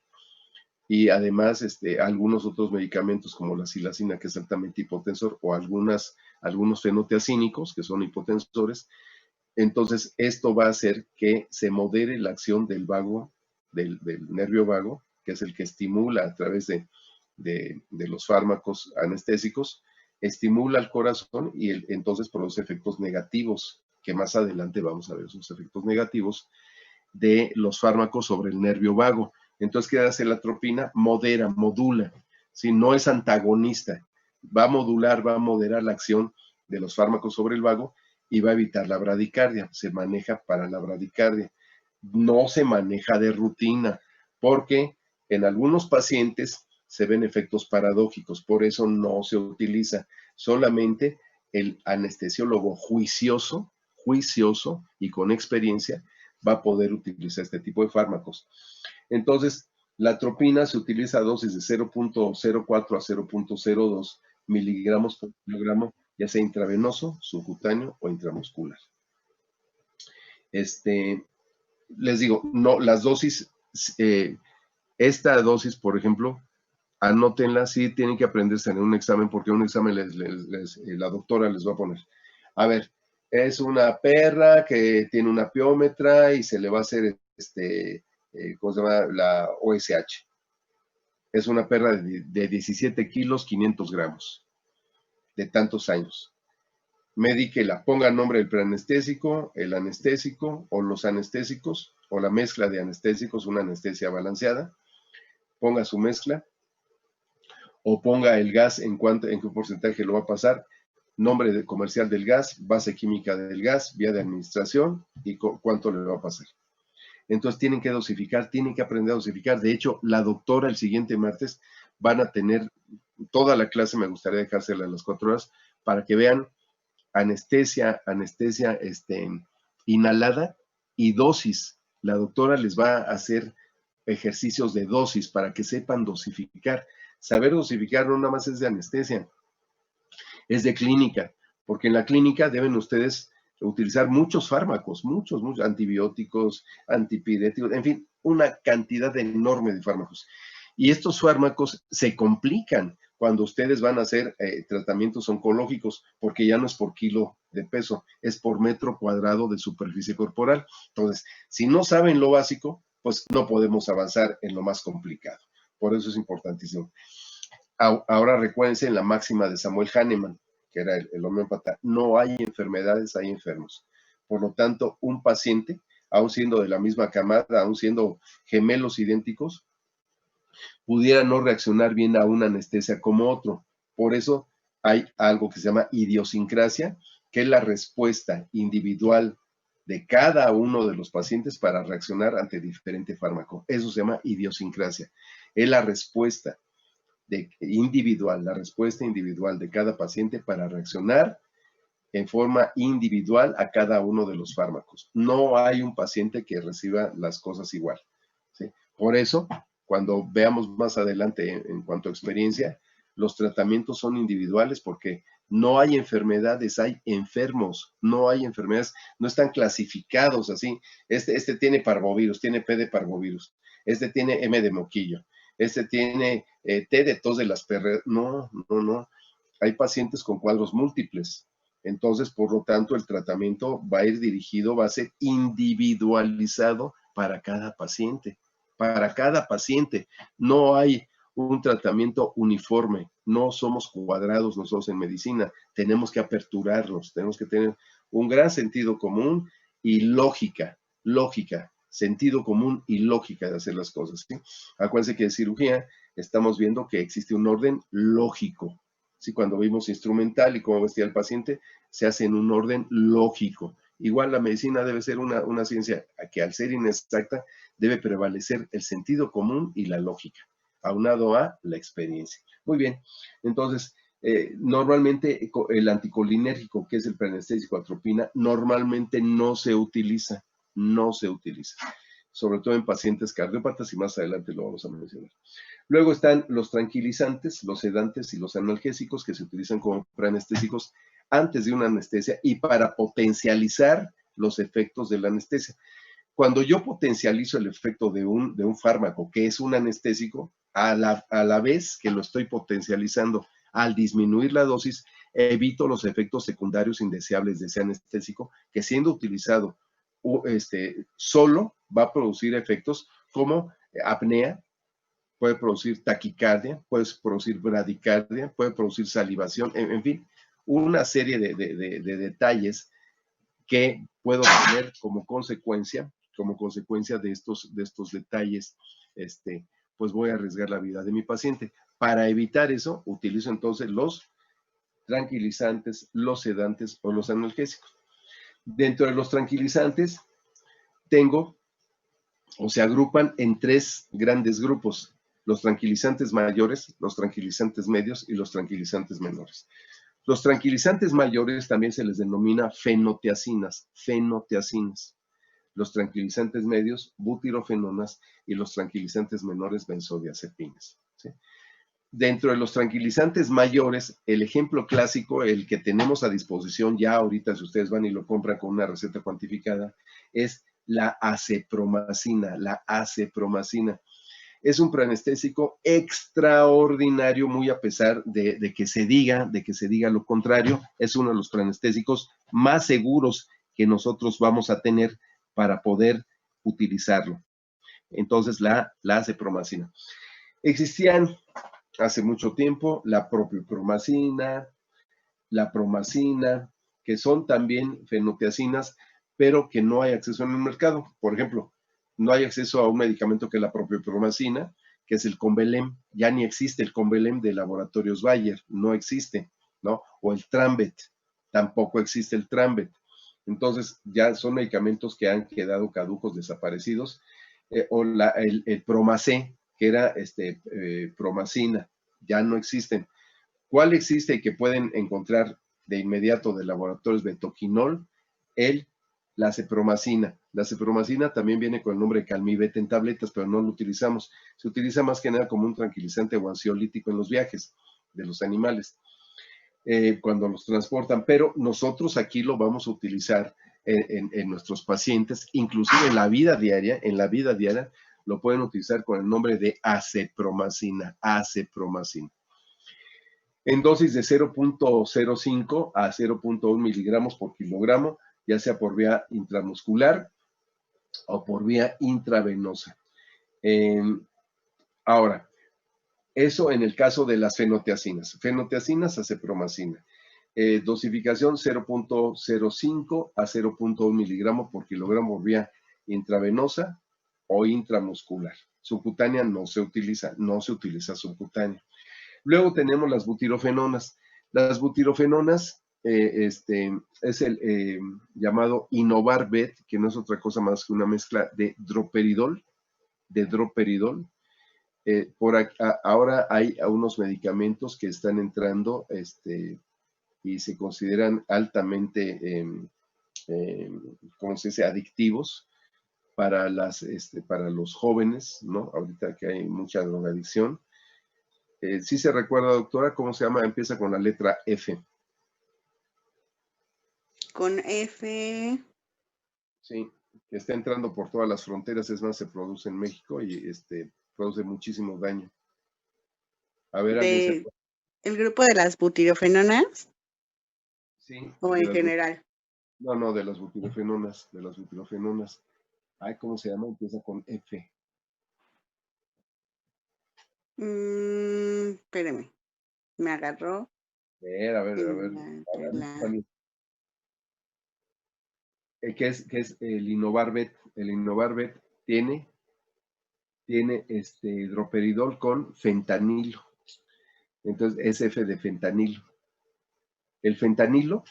y además algunos otros medicamentos como la silacina, que es altamente hipotensor, o algunos fenotiazínicos, que son hipotensores. Entonces, esto va a hacer que se modere la acción del vago, del nervio vago, que es el que estimula a través de los fármacos anestésicos, estimula el corazón y entonces produce efectos negativos, que más adelante vamos a ver esos efectos negativos de los fármacos sobre el nervio vago. Entonces, ¿qué hace la atropina? Modera, modula, ¿sí? No es antagonista, va a modular, va a moderar la acción de los fármacos sobre el vago y va a evitar la bradicardia. Se maneja para la bradicardia, no se maneja de rutina, porque en algunos pacientes se ven efectos paradójicos, por eso no se utiliza. Solamente el anestesiólogo juicioso y con experiencia va a poder utilizar este tipo de fármacos. Entonces, la atropina se utiliza a dosis de 0.04 a 0.02 miligramos por kilogramo, ya sea intravenoso, subcutáneo o intramuscular. Les digo, no, las dosis, esta dosis, por ejemplo, anótenla, sí tienen que aprenderse en un examen, porque en un examen la doctora les va a poner, a ver, es una perra que tiene una piómetra y se le va a hacer ¿cómo se llama? La OSH. Es una perra de 17 kilos, 500 gramos, de tantos años. Médiquela, ponga nombre del preanestésico, el anestésico o los anestésicos, o la mezcla de anestésicos, una anestesia balanceada, ponga su mezcla, o ponga el gas en qué porcentaje lo va a pasar, nombre comercial del gas, base química del gas, vía de administración y cuánto le va a pasar. Entonces tienen que dosificar, tienen que aprender a dosificar. De hecho, la doctora el siguiente martes van a tener toda la clase, me gustaría dejársela a las 4 horas, para que vean anestesia inhalada y dosis. La doctora les va a hacer ejercicios de dosis para que sepan dosificar. Saber dosificar no nada más es de anestesia, es de clínica, porque en la clínica deben ustedes utilizar muchos fármacos, muchos antibióticos, antipiréticos, en fin, una cantidad enorme de fármacos. Y estos fármacos se complican cuando ustedes van a hacer tratamientos oncológicos, porque ya no es por kilo de peso, es por metro cuadrado de superficie corporal. Entonces, si no saben lo básico, pues no podemos avanzar en lo más complicado. Por eso es importantísimo. Ahora recuérdense en la máxima de Samuel Hahnemann, que era el homeópata: no hay enfermedades, hay enfermos. Por lo tanto, un paciente, aun siendo de la misma camada, aun siendo gemelos idénticos, pudiera no reaccionar bien a una anestesia como otro. Por eso hay algo que se llama idiosincrasia, que es la respuesta individual de cada uno de los pacientes para reaccionar ante diferente fármaco. Eso se llama idiosincrasia. Es la respuesta la respuesta individual de cada paciente para reaccionar en forma individual a cada uno de los fármacos. No hay un paciente que reciba las cosas igual, ¿sí? Por eso, cuando veamos más adelante en cuanto a experiencia, los tratamientos son individuales, porque no hay enfermedades, hay enfermos, no hay enfermedades, no están clasificados así. Este tiene parvovirus, tiene P de parvovirus, este tiene M de moquillo, tiene T de tos de las perras. No, no, no. hay pacientes con cuadros múltiples. Entonces, por lo tanto, el tratamiento va a ir dirigido, va a ser individualizado para cada paciente. Para cada paciente. No hay un tratamiento uniforme. No somos cuadrados nosotros en medicina. Tenemos que aperturarnos, tenemos que tener un gran sentido común y lógica, sentido común y lógica de hacer las cosas. ¿Sí? Acuérdense que en cirugía estamos viendo que existe un orden lógico. ¿Sí? Cuando vimos instrumental y cómo vestía el paciente, se hace en un orden lógico. Igual la medicina debe ser una ciencia que al ser inexacta debe prevalecer el sentido común y la lógica, aunado a la experiencia. Muy bien, entonces, normalmente el anticolinérgico, que es el preanestésico atropina, normalmente no se utiliza, sobre todo en pacientes cardiópatas y más adelante lo vamos a mencionar. Luego están los tranquilizantes, los sedantes y los analgésicos que se utilizan como preanestésicos antes de una anestesia y para potencializar los efectos de la anestesia. Cuando yo potencializo el efecto de un fármaco que es un anestésico, a la vez que lo estoy potencializando, al disminuir la dosis, evito los efectos secundarios indeseables de ese anestésico que siendo utilizado solo va a producir efectos como apnea, puede producir taquicardia, puede producir bradicardia, puede producir salivación, en fin, una serie de detalles que puedo tener como consecuencia de estos detalles, pues voy a arriesgar la vida de mi paciente. Para evitar eso, utilizo entonces los tranquilizantes, los sedantes o los analgésicos. Dentro de los tranquilizantes tengo o se agrupan en tres grandes grupos: los tranquilizantes mayores, los tranquilizantes medios y los tranquilizantes menores. Los tranquilizantes mayores también se les denomina fenotiacinas. Los tranquilizantes medios, butirofenonas, y los tranquilizantes menores, benzodiazepinas. ¿Sí? Dentro de los tranquilizantes mayores, el ejemplo clásico, el que tenemos a disposición ya ahorita, si ustedes van y lo compran con una receta cuantificada, es la acepromacina. La acepromacina es un preanestésico extraordinario, muy a pesar de que se diga lo contrario. Es uno de los preanestésicos más seguros que nosotros vamos a tener para poder utilizarlo. Entonces, la acepromacina. Existían hace mucho tiempo la propiopromacina, la promacina, que son también fenotiacinas, pero que no hay acceso en el mercado. Por ejemplo, no hay acceso a un medicamento que es la propiopromacina, que es el Convelem. Ya ni existe el Convelem de Laboratorios Bayer, no existe, ¿no? O el Trambet, tampoco existe el Trambet. Entonces, ya son medicamentos que han quedado caducos, desaparecidos. O el Promacé, que era promacina, ya no existen. ¿Cuál existe y que pueden encontrar de inmediato de laboratorios? Betoquinol, la cepromacina. La cepromacina también viene con el nombre de Calmivete en tabletas, pero no lo utilizamos. Se utiliza más que nada como un tranquilizante o ansiolítico en los viajes de los animales, cuando los transportan, pero nosotros aquí lo vamos a utilizar en nuestros pacientes, inclusive en la vida diaria, lo pueden utilizar con el nombre de acepromacina. En dosis de 0.05 a 0.1 miligramos por kilogramo, ya sea por vía intramuscular o por vía intravenosa. Ahora, eso en el caso de las fenotiacinas. Fenotiacinas, acepromacina. Dosificación 0.05 a 0.1 miligramos por kilogramo por vía intravenosa o intramuscular. Subcutánea no se utiliza subcutánea. Luego tenemos las butirofenonas. Las butirofenonas es el llamado Innovarbet, que no es otra cosa más que una mezcla de droperidol. Ahora hay unos medicamentos que están entrando y se consideran altamente, ¿cómo se dice?, adictivos para los jóvenes, ¿no? Ahorita que hay mucha drogadicción. ¿Sí se recuerda, doctora, cómo se llama? Empieza con la letra F. Con F. Sí, que está entrando por todas las fronteras, es más, se produce en México y produce muchísimo daño. A ver, ¿alguien se De acuerda? ¿El grupo de las butirofenonas Sí, o de en las, general? no, de las butirofenonas. Ay, ¿cómo se llama? Empieza con F. Espérame, me agarró A ver, a ver. en la... Que es el Innovarbet. El Innovarbet tiene droperidol con fentanilo. Entonces es F de fentanilo. El fentanilo,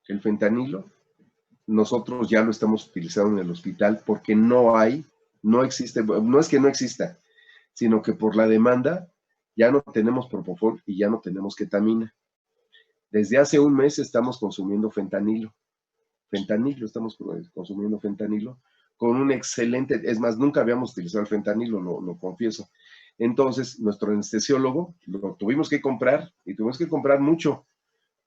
el fentanilo, nosotros ya lo estamos utilizando en el hospital porque no existe, no es que no exista, sino que por la demanda ya no tenemos propofol y ya no tenemos ketamina. Desde hace un mes estamos consumiendo estamos consumiendo fentanilo con un excelente, es más, nunca habíamos utilizado el fentanilo, lo confieso. Entonces, nuestro anestesiólogo lo tuvimos que comprar y tuvimos que comprar mucho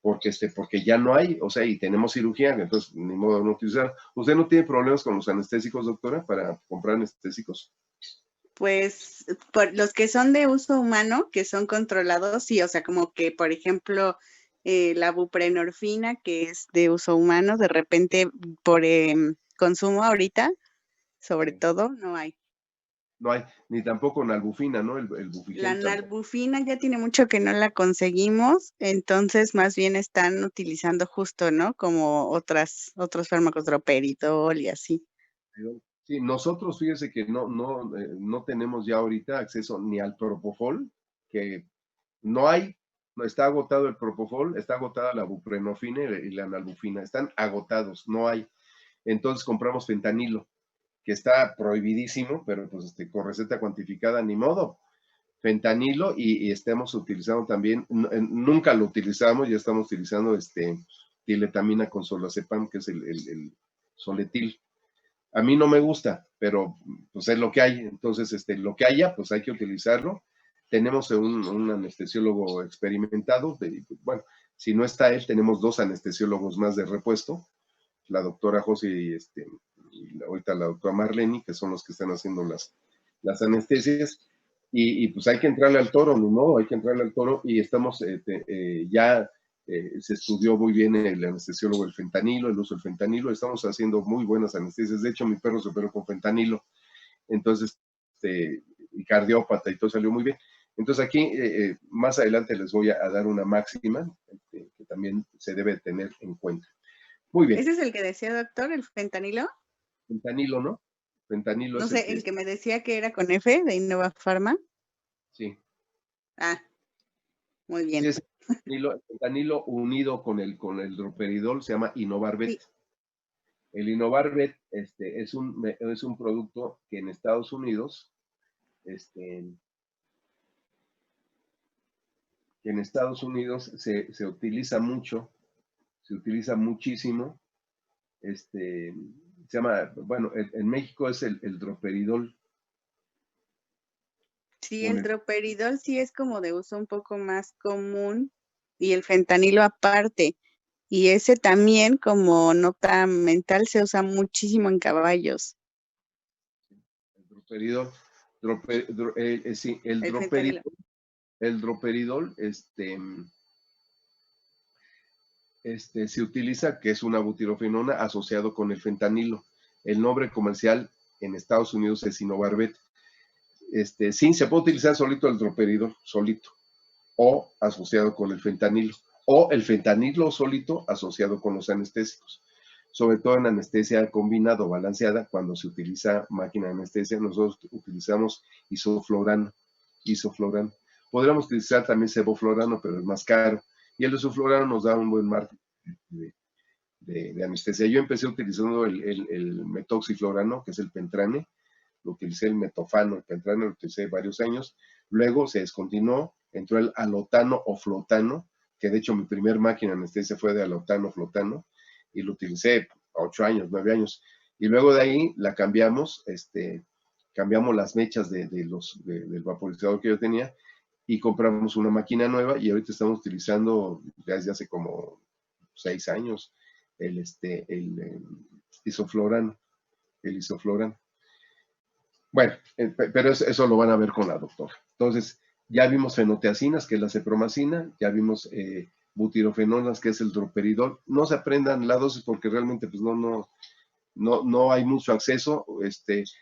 porque ya no hay, o sea, y tenemos cirugía, entonces ni modo de no utilizar. ¿Usted no tiene problemas con los anestésicos, doctora, para comprar anestésicos? Pues por los que son de uso humano, que son controlados, sí, o sea, como que, por ejemplo, la buprenorfina, que es de uso humano, de repente por consumo ahorita, sobre Sí. todo, no hay. No hay, ni tampoco nalbufina, ¿no? El La bufigen tampoco. nalbufina ya tiene mucho que no la conseguimos, entonces más bien están utilizando justo, ¿no? Como otros fármacos, droperidol y así. Sí, nosotros fíjese que no tenemos ya ahorita acceso ni al propofol, que no hay, no está agotado el propofol, está agotada la buprenorfina y la nalbufina, están agotados, no hay. Entonces compramos fentanilo, que está prohibidísimo, pero pues con receta cuantificada, ni modo. Fentanilo y estamos utilizando también, nunca lo utilizamos, ya estamos utilizando tiletamina con solazepam, que es el soletil. A mí no me gusta, pero pues es lo que hay. Entonces, lo que haya, pues hay que utilizarlo. Tenemos un anestesiólogo experimentado. Bueno, si no está él, tenemos dos anestesiólogos más de repuesto, la doctora José y ahorita la doctora Marlene, que son los que están haciendo las anestesias. Pues hay que entrarle al toro, ni modo, hay que entrarle al toro y estamos ya se estudió muy bien el anestesiólogo el fentanilo, el uso del fentanilo, estamos haciendo muy buenas anestesias, de hecho mi perro se operó con fentanilo, entonces, y cardiópata y todo salió muy bien. Entonces aquí más adelante les voy a dar una máxima que también se debe tener en cuenta. Muy bien. ¿Ese es el que decía, doctor, el fentanilo? Fentanilo, ¿no? Fentanilo No es el sé, que, el que me decía que era con F, de Innova Pharma. sí, Ah, muy sí bien. es el fentanilo unido con el droperidol se llama Innovarbet. Sí, El Innovarbet es un producto que en Estados Unidos, este, que en Estados Unidos se utiliza mucho, se utiliza muchísimo, se llama, bueno, en México es el droperidol. sí, Con el el, droperidol sí es como de uso un poco más común y el fentanilo aparte. Y ese también como nota mental se usa muchísimo en caballos, el droperidol, sí, el fentanilo. el droperidol, se utiliza, que es una butirofenona asociado con el fentanilo. El nombre comercial en Estados Unidos es Innovarbet. Sí, se puede utilizar solito el droperidol, solito, o asociado con el fentanilo, o el fentanilo solito asociado con los anestésicos. Sobre todo en anestesia combinada o balanceada, cuando se utiliza máquina de anestesia, nosotros utilizamos isoflorano. Podríamos utilizar también sevoflorano, pero es más caro. Y el isoflorano nos da un buen margen de anestesia. Yo empecé utilizando el metoxiflorano, que es el Pentrane, lo utilicé el metofano, el Pentrane lo utilicé varios años, luego se descontinuó, entró el alotano o flotano, que de hecho mi primer máquina de anestesia fue de alotano flotano, y lo utilicé 8 años, 9 años, y luego de ahí la cambiamos, cambiamos las mechas del vaporizador que yo tenía, y compramos una máquina nueva, y ahorita estamos utilizando, desde hace como 6 años, el isoflorano, el isoflorano. Bueno, pero eso lo van a ver con la doctora. Entonces, Ya vimos fenoteacinas, que es la cepromacina, ya vimos butirofenonas, que es el droperidol. No se aprendan la dosis porque realmente pues no hay mucho acceso.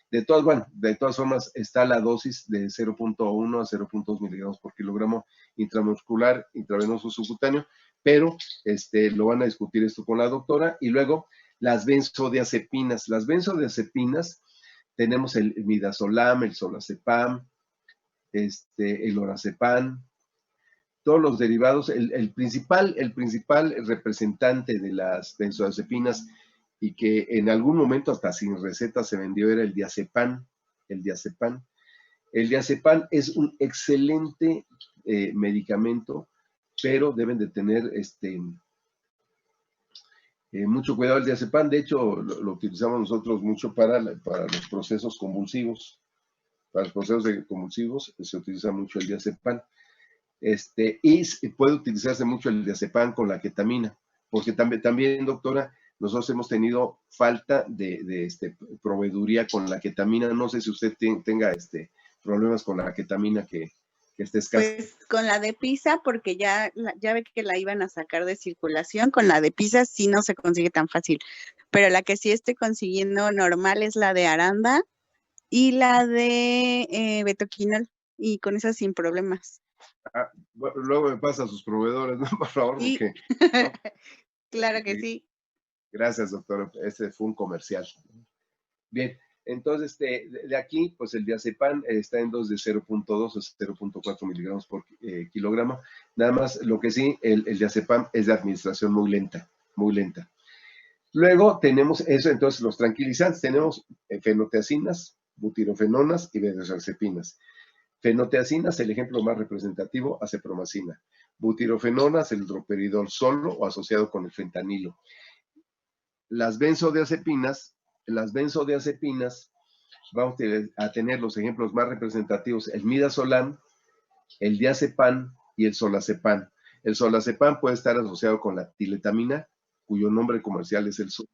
De todas formas está la dosis de 0.1 a 0.2 miligramos por kilogramo intramuscular, intravenoso subcutáneo, pero lo van a discutir esto con la doctora. Y luego las benzodiazepinas. Las benzodiazepinas tenemos el midazolam, el solazepam, el lorazepam, todos los derivados. El principal representante de las benzodiazepinas y que en algún momento hasta sin receta se vendió era el diazepam. El diazepam. El diazepam es un excelente medicamento, pero deben de tener mucho cuidado. El diazepam, de hecho, lo utilizamos nosotros mucho para los procesos convulsivos. Para los procesos convulsivos se utiliza mucho el diazepam. Y puede utilizarse mucho el diazepam con la ketamina, porque también, doctora, nosotros hemos tenido falta de proveeduría con la ketamina. No sé si usted tenga problemas con la ketamina que esté escasa. Pues con la de Pisa, porque ya ve que la iban a sacar de circulación, con la de Pisa sí no se consigue tan fácil, pero la que sí estoy consiguiendo normal es la de Aranda y la de Betoquinol, y con esas sin problemas. Bueno, luego me pasa a sus proveedores, ¿no? Por favor, Sí. porque... ¿no? Claro que sí. Gracias, doctor. Ese fue un comercial. Bien, entonces de aquí, pues el diazepam está en dos de 0.2 a 0.4 miligramos por kilogramo. Nada más, lo que sí, el diazepam es de administración muy lenta, muy lenta. Luego tenemos eso, entonces los tranquilizantes, tenemos fenoteacinas, butirofenonas y benzodiazepinas. Fenoteacinas, el ejemplo más representativo, acepromacina. Butirofenonas, el droperidol solo o asociado con el fentanilo. Las benzodiazepinas, vamos a tener los ejemplos más representativos, el midazolam, el diazepam y el solazepam. El solazepam puede estar asociado con la tiletamina, cuyo nombre comercial es el sol.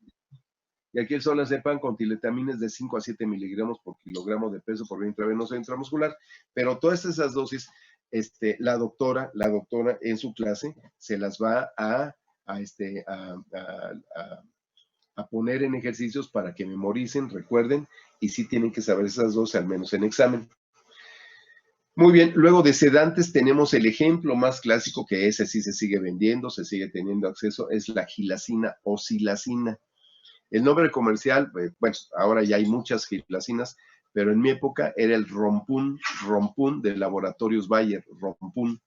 Y aquí el solazepam con tiletamina es de 5 a 7 miligramos por kilogramo de peso por vía intravenosa e intramuscular, pero todas esas dosis, la doctora en su clase se las va a poner en ejercicios para que memoricen, recuerden, y sí tienen que saber esas dos, al menos en examen. Muy bien, luego de sedantes tenemos el ejemplo más clásico, que ese sí se sigue vendiendo, se sigue teniendo acceso, es la gilacina o silacina. El nombre comercial, bueno, ahora ya hay muchas gilacinas, pero en mi época era el Rompun de Laboratorios Bayer, Rompun.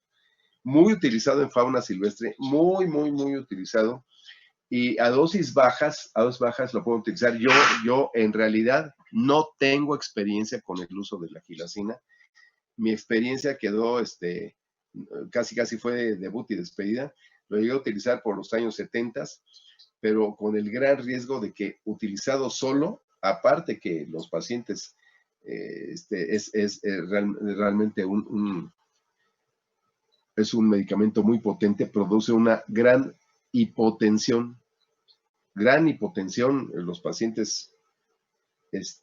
Muy utilizado en fauna silvestre, muy utilizado. Y a dosis bajas lo puedo utilizar. Yo en realidad no tengo experiencia con el uso de la gilacina. Mi experiencia quedó, casi fue de debut y despedida. Lo llegué a utilizar por los años 70, pero con el gran riesgo de que utilizado solo, aparte que los pacientes, realmente es un medicamento muy potente, produce una gran hipotensión. Los pacientes, es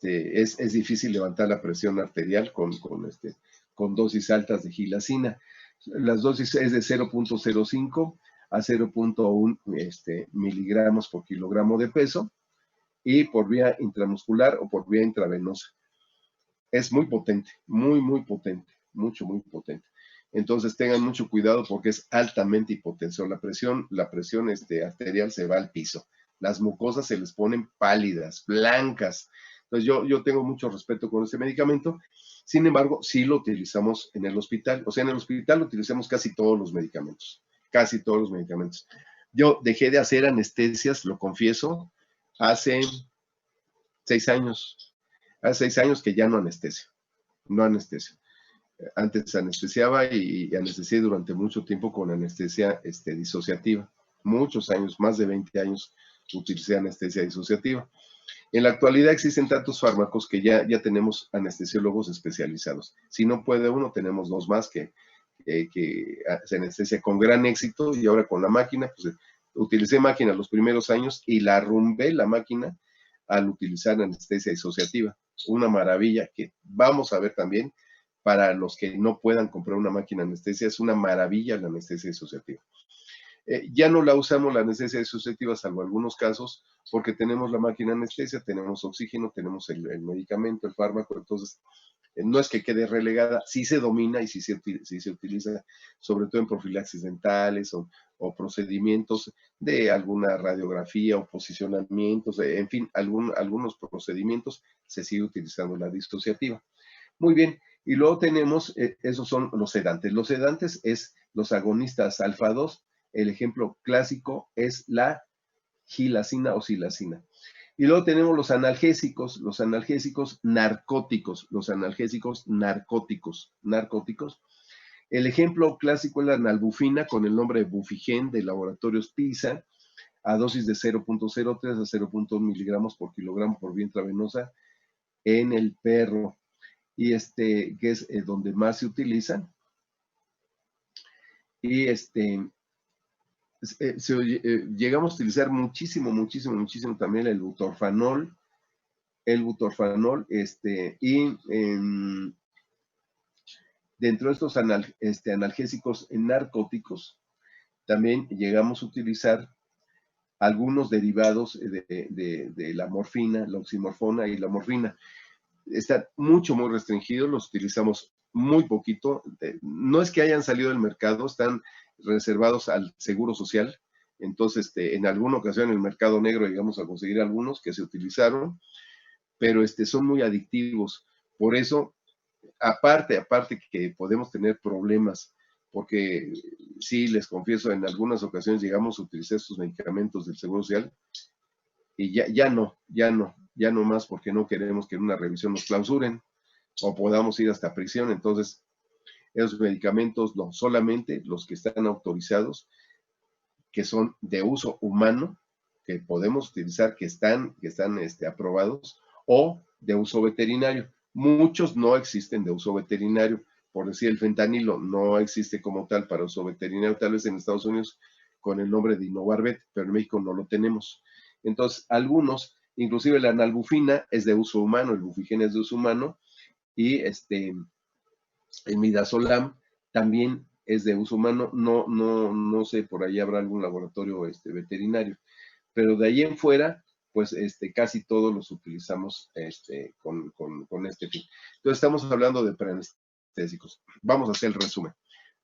difícil levantar la presión arterial con dosis altas de gilacina. Las dosis es de 0.05 a 0.1 miligramos por kilogramo de peso y por vía intramuscular o por vía intravenosa. Es muy potente, muy potente, muy potente. Entonces tengan mucho cuidado porque es altamente hipotensión. La presión arterial se va al piso. Las mucosas se les ponen pálidas, blancas. Entonces yo tengo mucho respeto con este medicamento. Sin embargo, sí lo utilizamos en el hospital. O sea, en el hospital utilizamos casi todos los medicamentos. Casi todos los medicamentos. Yo dejé de hacer anestesias, lo confieso, hace 6 años. Hace 6 años que ya no anestesio. No anestesio. Antes anestesiaba y anestesié durante mucho tiempo con anestesia disociativa. Muchos años, más de 20 años, utilicé anestesia disociativa. En la actualidad existen tantos fármacos que ya tenemos anestesiólogos especializados. Si no puede uno, tenemos dos más que se anestesia con gran éxito y ahora con la máquina, pues utilicé máquina los primeros años y la arrumbé la máquina al utilizar anestesia disociativa. Una maravilla que vamos a ver también para los que no puedan comprar una máquina de anestesia, es una maravilla la anestesia disociativa. Ya no la usamos la anestesia disociativa, salvo algunos casos, porque tenemos la máquina de anestesia, tenemos oxígeno, tenemos el medicamento, el fármaco, entonces no es que quede relegada, sí se domina y sí se utiliza, sobre todo en profilaxis dentales o procedimientos de alguna radiografía o posicionamientos, en fin, algunos procedimientos se sigue utilizando la disociativa. Muy bien, y luego tenemos, esos son los sedantes. Los sedantes es los agonistas alfa-2. El ejemplo clásico es la gilacina o silacina. Y luego tenemos los analgésicos narcóticos, los analgésicos narcóticos. El ejemplo clásico es la nalbufina con el nombre de Bufigen de Laboratorios PISA, a dosis de 0.03 a 0.1 miligramos por kilogramo por vía intravenosa en el perro. Y que es donde más se utilizan. Y llegamos a utilizar muchísimo también el butorfanol, y dentro de estos analgésicos narcóticos, también llegamos a utilizar algunos derivados de la morfina, la oximorfona y la morfina. Están muy restringidos, los utilizamos muy poquito. No es que hayan salido del mercado, están reservados al Seguro Social. Entonces, en alguna ocasión en el mercado negro llegamos a conseguir algunos que se utilizaron, pero son muy adictivos. Por eso, aparte que podemos tener problemas, porque sí, les confieso, en algunas ocasiones llegamos a utilizar estos medicamentos del Seguro Social y ya no más, porque no queremos que en una revisión nos clausuren o podamos ir hasta prisión. Entonces, esos medicamentos no, solamente los que están autorizados, que son de uso humano, que podemos utilizar, que están aprobados, o de uso veterinario. Muchos no existen de uso veterinario, por decir el fentanilo no existe como tal para uso veterinario, tal vez en Estados Unidos con el nombre de Inovarvet, pero en México no lo tenemos. Entonces, algunos, inclusive la nalbufina es de uso humano, el bufigen es de uso humano, y el midazolam también es de uso humano. No sé, por ahí habrá algún laboratorio veterinario, pero de ahí en fuera, pues casi todos los utilizamos con este fin. Entonces estamos hablando de preanestésicos. Vamos a hacer el resumen.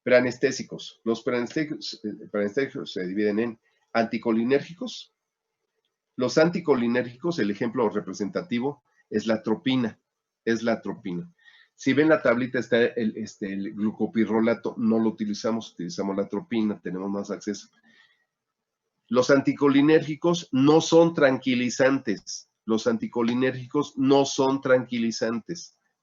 Preanestésicos. Los preanestésicos se dividen en anticolinérgicos. Los anticolinérgicos, el ejemplo representativo es la atropina. Si ven la tablita está el glucopirrolato, no lo utilizamos la atropina, tenemos más acceso. Los anticolinérgicos no son tranquilizantes.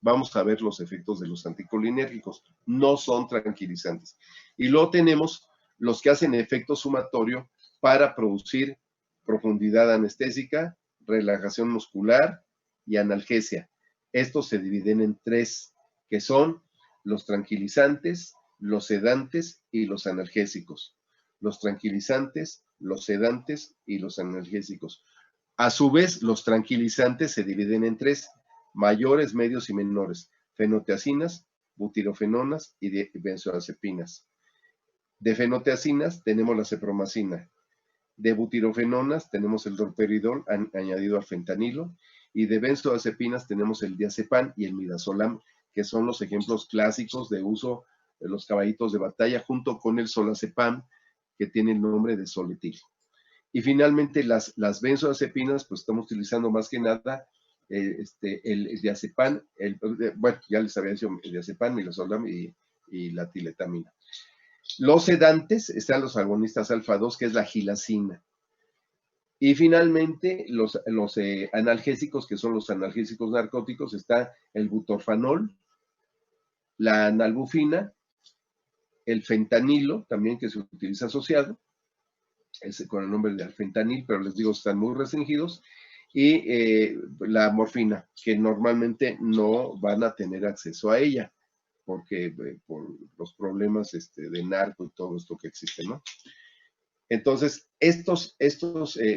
Vamos a ver los efectos de los anticolinérgicos. No son tranquilizantes. Y luego tenemos los que hacen efecto sumatorio para producir profundidad anestésica, relajación muscular y analgesia. Estos se dividen en tres, que son los tranquilizantes, los sedantes y los analgésicos. Los tranquilizantes, los sedantes y los analgésicos. A su vez, los tranquilizantes se dividen en tres, mayores, medios y menores: fenotiacinas, butirofenonas y benzodiazepinas. De fenotiacinas tenemos la cepromacina. De butirofenonas tenemos el dorperidol añadido al fentanilo, y de benzodiazepinas tenemos el diazepam y el midazolam, que son los ejemplos clásicos de uso de los caballitos de batalla, junto con el solazepam, que tiene el nombre de Soletil. Y finalmente las benzodiazepinas, pues estamos utilizando más que nada el diazepam, bueno, ya les había dicho el diazepam, midazolam y la tiletamina. Los sedantes están los agonistas alfa-2, que es la gilacina. Y finalmente, los analgésicos, que son los analgésicos narcóticos, está el butorfanol, la nalbufina, el fentanilo, también, que se utiliza asociado, con el nombre de fentanil, pero les digo, están muy restringidos, y la morfina, que normalmente no van a tener acceso a ella, porque por los problemas de narco y todo esto que existe, ¿no? Entonces, estos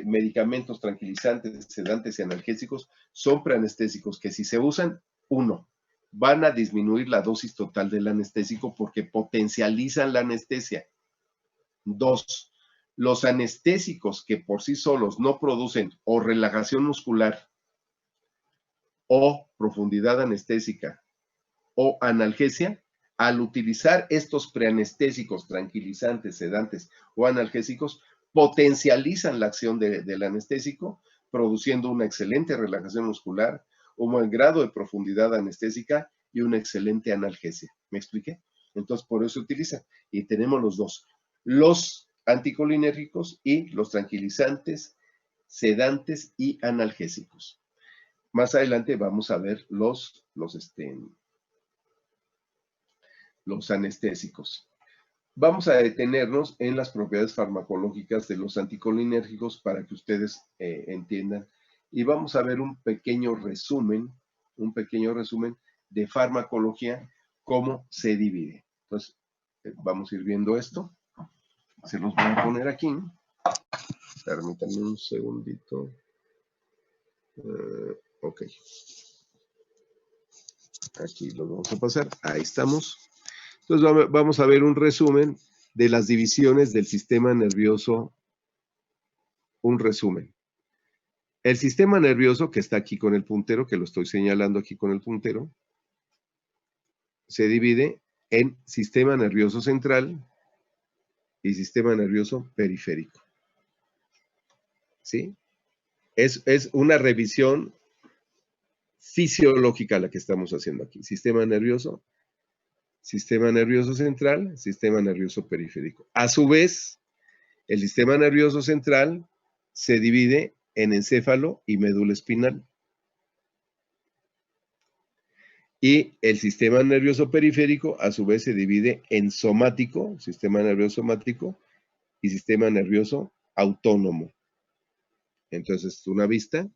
medicamentos tranquilizantes, sedantes y analgésicos son preanestésicos que, si se usan, uno, van a disminuir la dosis total del anestésico porque potencializan la anestesia. 2. Los anestésicos que por sí solos no producen o relajación muscular o profundidad anestésica o analgesia, al utilizar estos preanestésicos, tranquilizantes, sedantes o analgésicos, potencializan la acción del anestésico, produciendo una excelente relajación muscular, un buen grado de profundidad anestésica y una excelente analgesia. ¿Me expliqué? Entonces, por eso se utiliza. Y tenemos los dos, los anticolinérgicos y los tranquilizantes, sedantes y analgésicos. Más adelante vamos a ver los anestésicos. Vamos a detenernos en las propiedades farmacológicas de los anticolinérgicos para que ustedes entiendan. Y vamos a ver un pequeño resumen de farmacología, cómo se divide. Entonces, vamos a ir viendo esto. Se los voy a poner aquí. Permítanme un segundito. Ok. Aquí lo vamos a pasar. Ahí estamos. Entonces vamos a ver un resumen de las divisiones del sistema nervioso. Un resumen. El sistema nervioso, que está aquí con el puntero, que lo estoy señalando aquí con el puntero, se divide en sistema nervioso central y sistema nervioso periférico. ¿Sí? Es una revisión fisiológica la que estamos haciendo aquí. Sistema nervioso central, sistema nervioso periférico. A su vez, el sistema nervioso central se divide en encéfalo y médula espinal. Y el sistema nervioso periférico, a su vez, se divide en somático, sistema nervioso somático, y sistema nervioso autónomo. Entonces, una vista.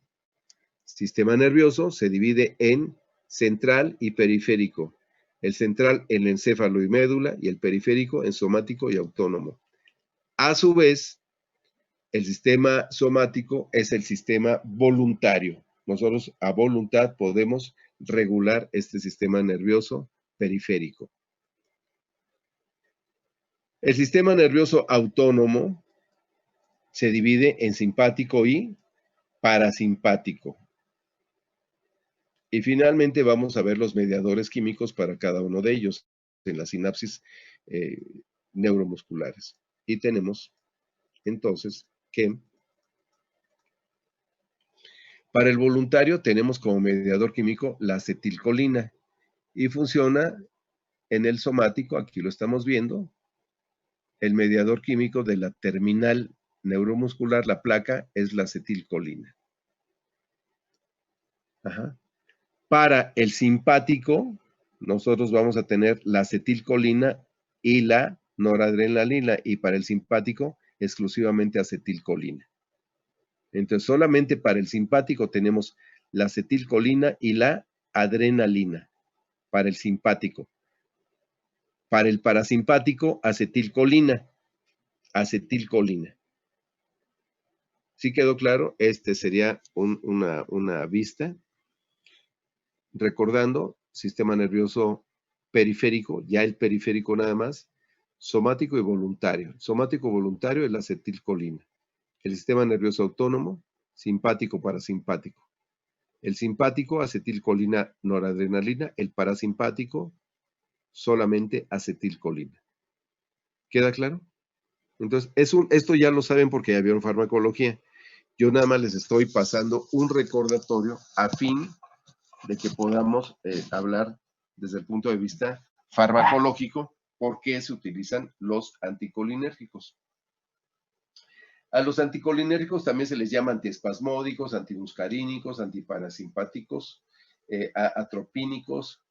Sistema nervioso se divide en central y periférico. El central en encéfalo y médula, y el periférico en somático y autónomo. A su vez, el sistema somático es el sistema voluntario. Nosotros a voluntad podemos regular este sistema nervioso periférico. El sistema nervioso autónomo se divide en simpático y parasimpático. Y finalmente vamos a ver los mediadores químicos para cada uno de ellos en las sinapsis neuromusculares. Y tenemos entonces que para el voluntario tenemos como mediador químico la acetilcolina y funciona en el somático, aquí lo estamos viendo, el mediador químico de la terminal neuromuscular, la placa, es la acetilcolina. Ajá. Para el simpático, nosotros vamos a tener la acetilcolina y la noradrenalina, y para el simpático, exclusivamente acetilcolina. Entonces, solamente para el simpático tenemos la acetilcolina y la adrenalina, para el simpático. Para el parasimpático, acetilcolina. ¿Sí quedó claro? Este sería una vista. Recordando, sistema nervioso periférico, ya el periférico nada más, somático y voluntario. Somático voluntario es la acetilcolina. El sistema nervioso autónomo, simpático, parasimpático. El simpático, acetilcolina, noradrenalina. El parasimpático, solamente acetilcolina. ¿Queda claro? Entonces, esto ya lo saben porque ya vieron farmacología. Yo nada más les estoy pasando un recordatorio a fin de que podamos hablar desde el punto de vista farmacológico por qué se utilizan los anticolinérgicos. A los anticolinérgicos también se les llama antiespasmódicos, antimuscarínicos, antiparasimpáticos, atropínicos,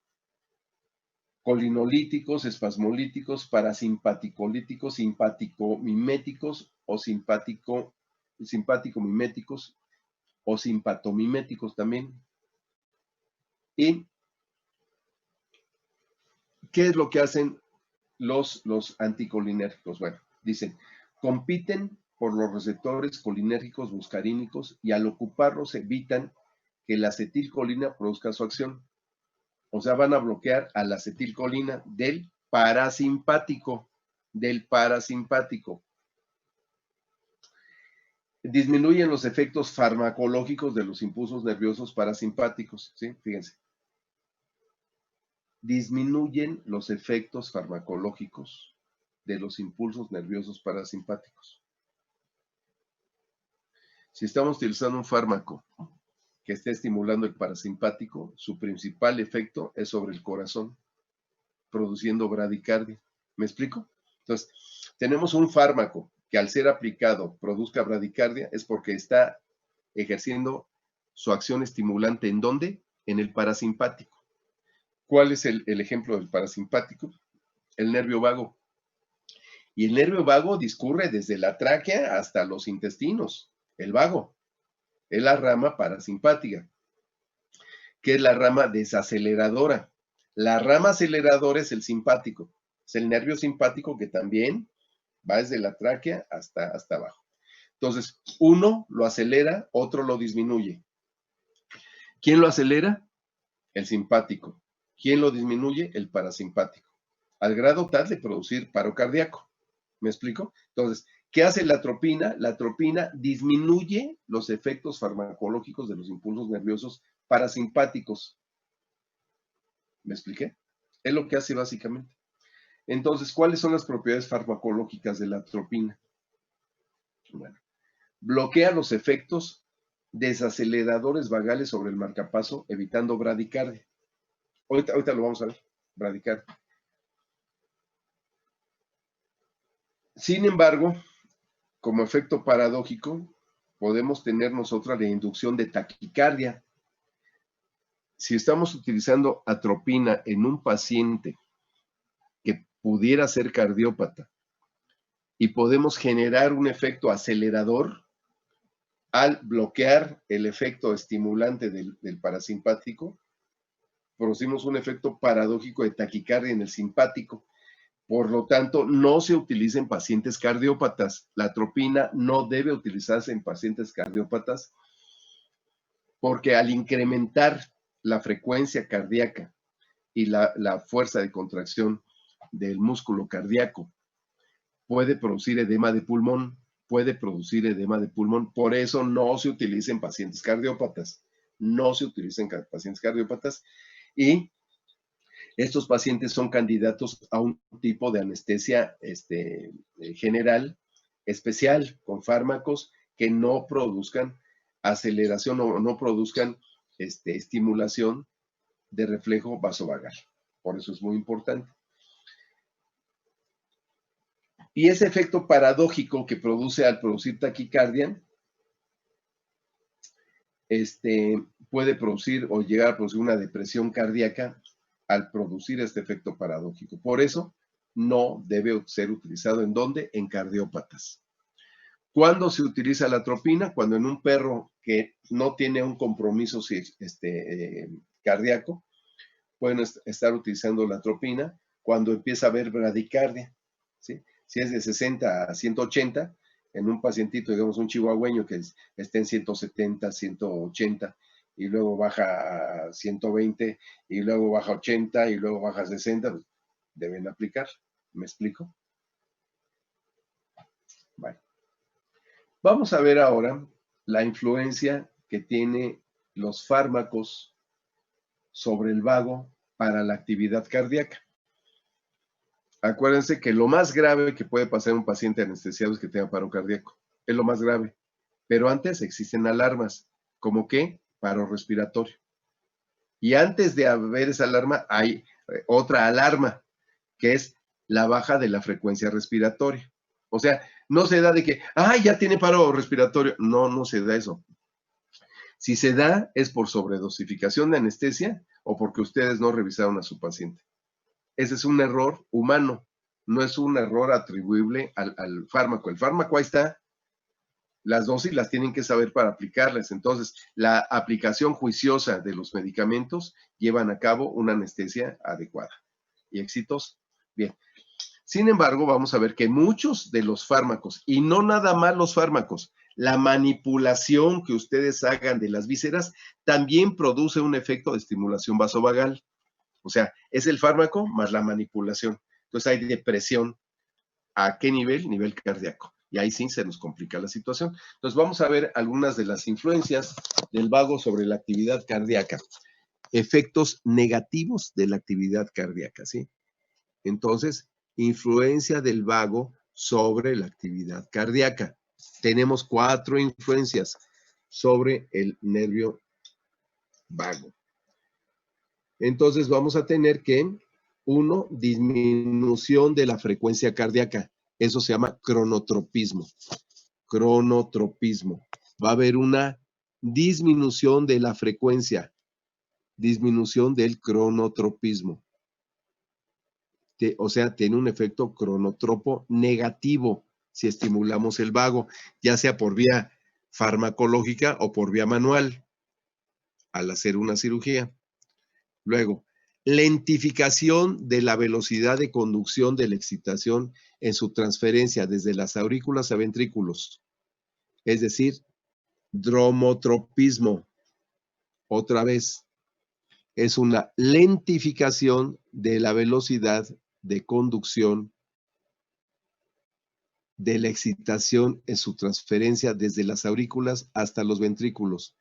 colinolíticos, espasmolíticos, parasimpaticolíticos, simpaticomiméticos o simpático-miméticos o simpatomiméticos también. ¿Y qué es lo que hacen los anticolinérgicos? Bueno, dicen, compiten por los receptores colinérgicos muscarínicos y al ocuparlos evitan que la acetilcolina produzca su acción. O sea, van a bloquear a la acetilcolina del parasimpático, Disminuyen los efectos farmacológicos de los impulsos nerviosos parasimpáticos, ¿sí? Fíjense. Disminuyen los efectos farmacológicos de los impulsos nerviosos parasimpáticos. Si estamos utilizando un fármaco que esté estimulando el parasimpático, su principal efecto es sobre el corazón, produciendo bradicardia. ¿Me explico? Entonces, tenemos un fármaco que al ser aplicado produzca bradicardia, es porque está ejerciendo su acción estimulante. ¿En dónde? En el parasimpático. ¿Cuál es el ejemplo del parasimpático? El nervio vago. Y el nervio vago discurre desde la tráquea hasta los intestinos. El vago es la rama parasimpática, que es la rama desaceleradora. La rama aceleradora es el simpático, es el nervio simpático que también va desde la tráquea hasta abajo. Entonces, uno lo acelera, otro lo disminuye. ¿Quién lo acelera? El simpático. ¿Quién lo disminuye? El parasimpático, al grado tal de producir paro cardíaco. ¿Me explico? Entonces, ¿qué hace la atropina? La atropina disminuye los efectos farmacológicos de los impulsos nerviosos parasimpáticos. ¿Me expliqué? Es lo que hace básicamente. Entonces, ¿cuáles son las propiedades farmacológicas de la atropina? Bueno, bloquea los efectos desaceleradores vagales sobre el marcapaso, evitando bradicardia. Ahorita lo vamos a ver, bradicardia. Sin embargo, como efecto paradójico, podemos tener nosotros la inducción de taquicardia. Si estamos utilizando atropina en un paciente que pudiera ser cardiópata y podemos generar un efecto acelerador al bloquear el efecto estimulante del parasimpático, producimos un efecto paradójico de taquicardia en el simpático. Por lo tanto, no se utiliza en pacientes cardiópatas. La atropina no debe utilizarse en pacientes cardiópatas porque al incrementar la frecuencia cardíaca y la fuerza de contracción del músculo cardíaco, puede producir edema de pulmón, Por eso no se utiliza en pacientes cardiópatas. No se utiliza en pacientes cardiópatas y estos pacientes son candidatos a un tipo de anestesia general especial con fármacos que no produzcan aceleración o no produzcan estimulación de reflejo vasovagal. Por eso es muy importante. Y ese efecto paradójico que produce al producir taquicardia puede producir o llegar a producir una depresión cardíaca al producir este efecto paradójico. Por eso no debe ser utilizado. ¿En dónde? En cardiópatas. ¿Cuándo se utiliza la atropina? Cuando en un perro que no tiene un compromiso cardíaco, pueden estar utilizando la atropina cuando empieza a haber bradicardia, ¿sí? Si es de 60 a 180, en un pacientito, digamos un chihuahueño que esté en 170, 180, y luego baja a 120, y luego baja a 80, y luego baja a 60, pues deben aplicar. ¿Me explico? Vale. Vamos a ver ahora la influencia que tiene los fármacos sobre el vago para la actividad cardíaca. Acuérdense que lo más grave que puede pasar en un paciente anestesiado es que tenga paro cardíaco. Es lo más grave. Pero antes existen alarmas. ¿Cómo qué? Paro respiratorio. Y antes de haber esa alarma hay otra alarma, que es la baja de la frecuencia respiratoria. O sea, no se da de que, ¡ay, ya tiene paro respiratorio! No, no se da eso. Si se da, es por sobredosificación de anestesia o porque ustedes no revisaron a su paciente. Ese es un error humano, no es un error atribuible al fármaco. El fármaco ahí está, las dosis las tienen que saber para aplicarlas. Entonces, la aplicación juiciosa de los medicamentos llevan a cabo una anestesia adecuada y exitosa. Bien. Sin embargo, vamos a ver que muchos de los fármacos, y no nada más los fármacos, la manipulación que ustedes hagan de las vísceras también produce un efecto de estimulación vasovagal. O sea, es el fármaco más la manipulación. Entonces hay depresión. ¿A qué nivel? Nivel cardíaco. Y ahí sí se nos complica la situación. Entonces vamos a ver algunas de las influencias del vago sobre la actividad cardíaca. Efectos negativos de la actividad cardíaca, ¿sí? Entonces, influencia del vago sobre la actividad cardíaca. Tenemos 4 influencias sobre el nervio vago. Entonces vamos a tener que, 1, disminución de la frecuencia cardíaca. Eso se llama cronotropismo. Cronotropismo. Va a haber una disminución de la frecuencia. Disminución del cronotropismo. O sea, tiene un efecto cronotropo negativo si estimulamos el vago, ya sea por vía farmacológica o por vía manual, al hacer una cirugía. Luego, lentificación de la velocidad de conducción de la excitación en su transferencia desde las aurículas a ventrículos, es decir, dromotropismo. Otra vez, es una lentificación de la velocidad de conducción de la excitación en su transferencia desde las aurículas hasta los ventrículos.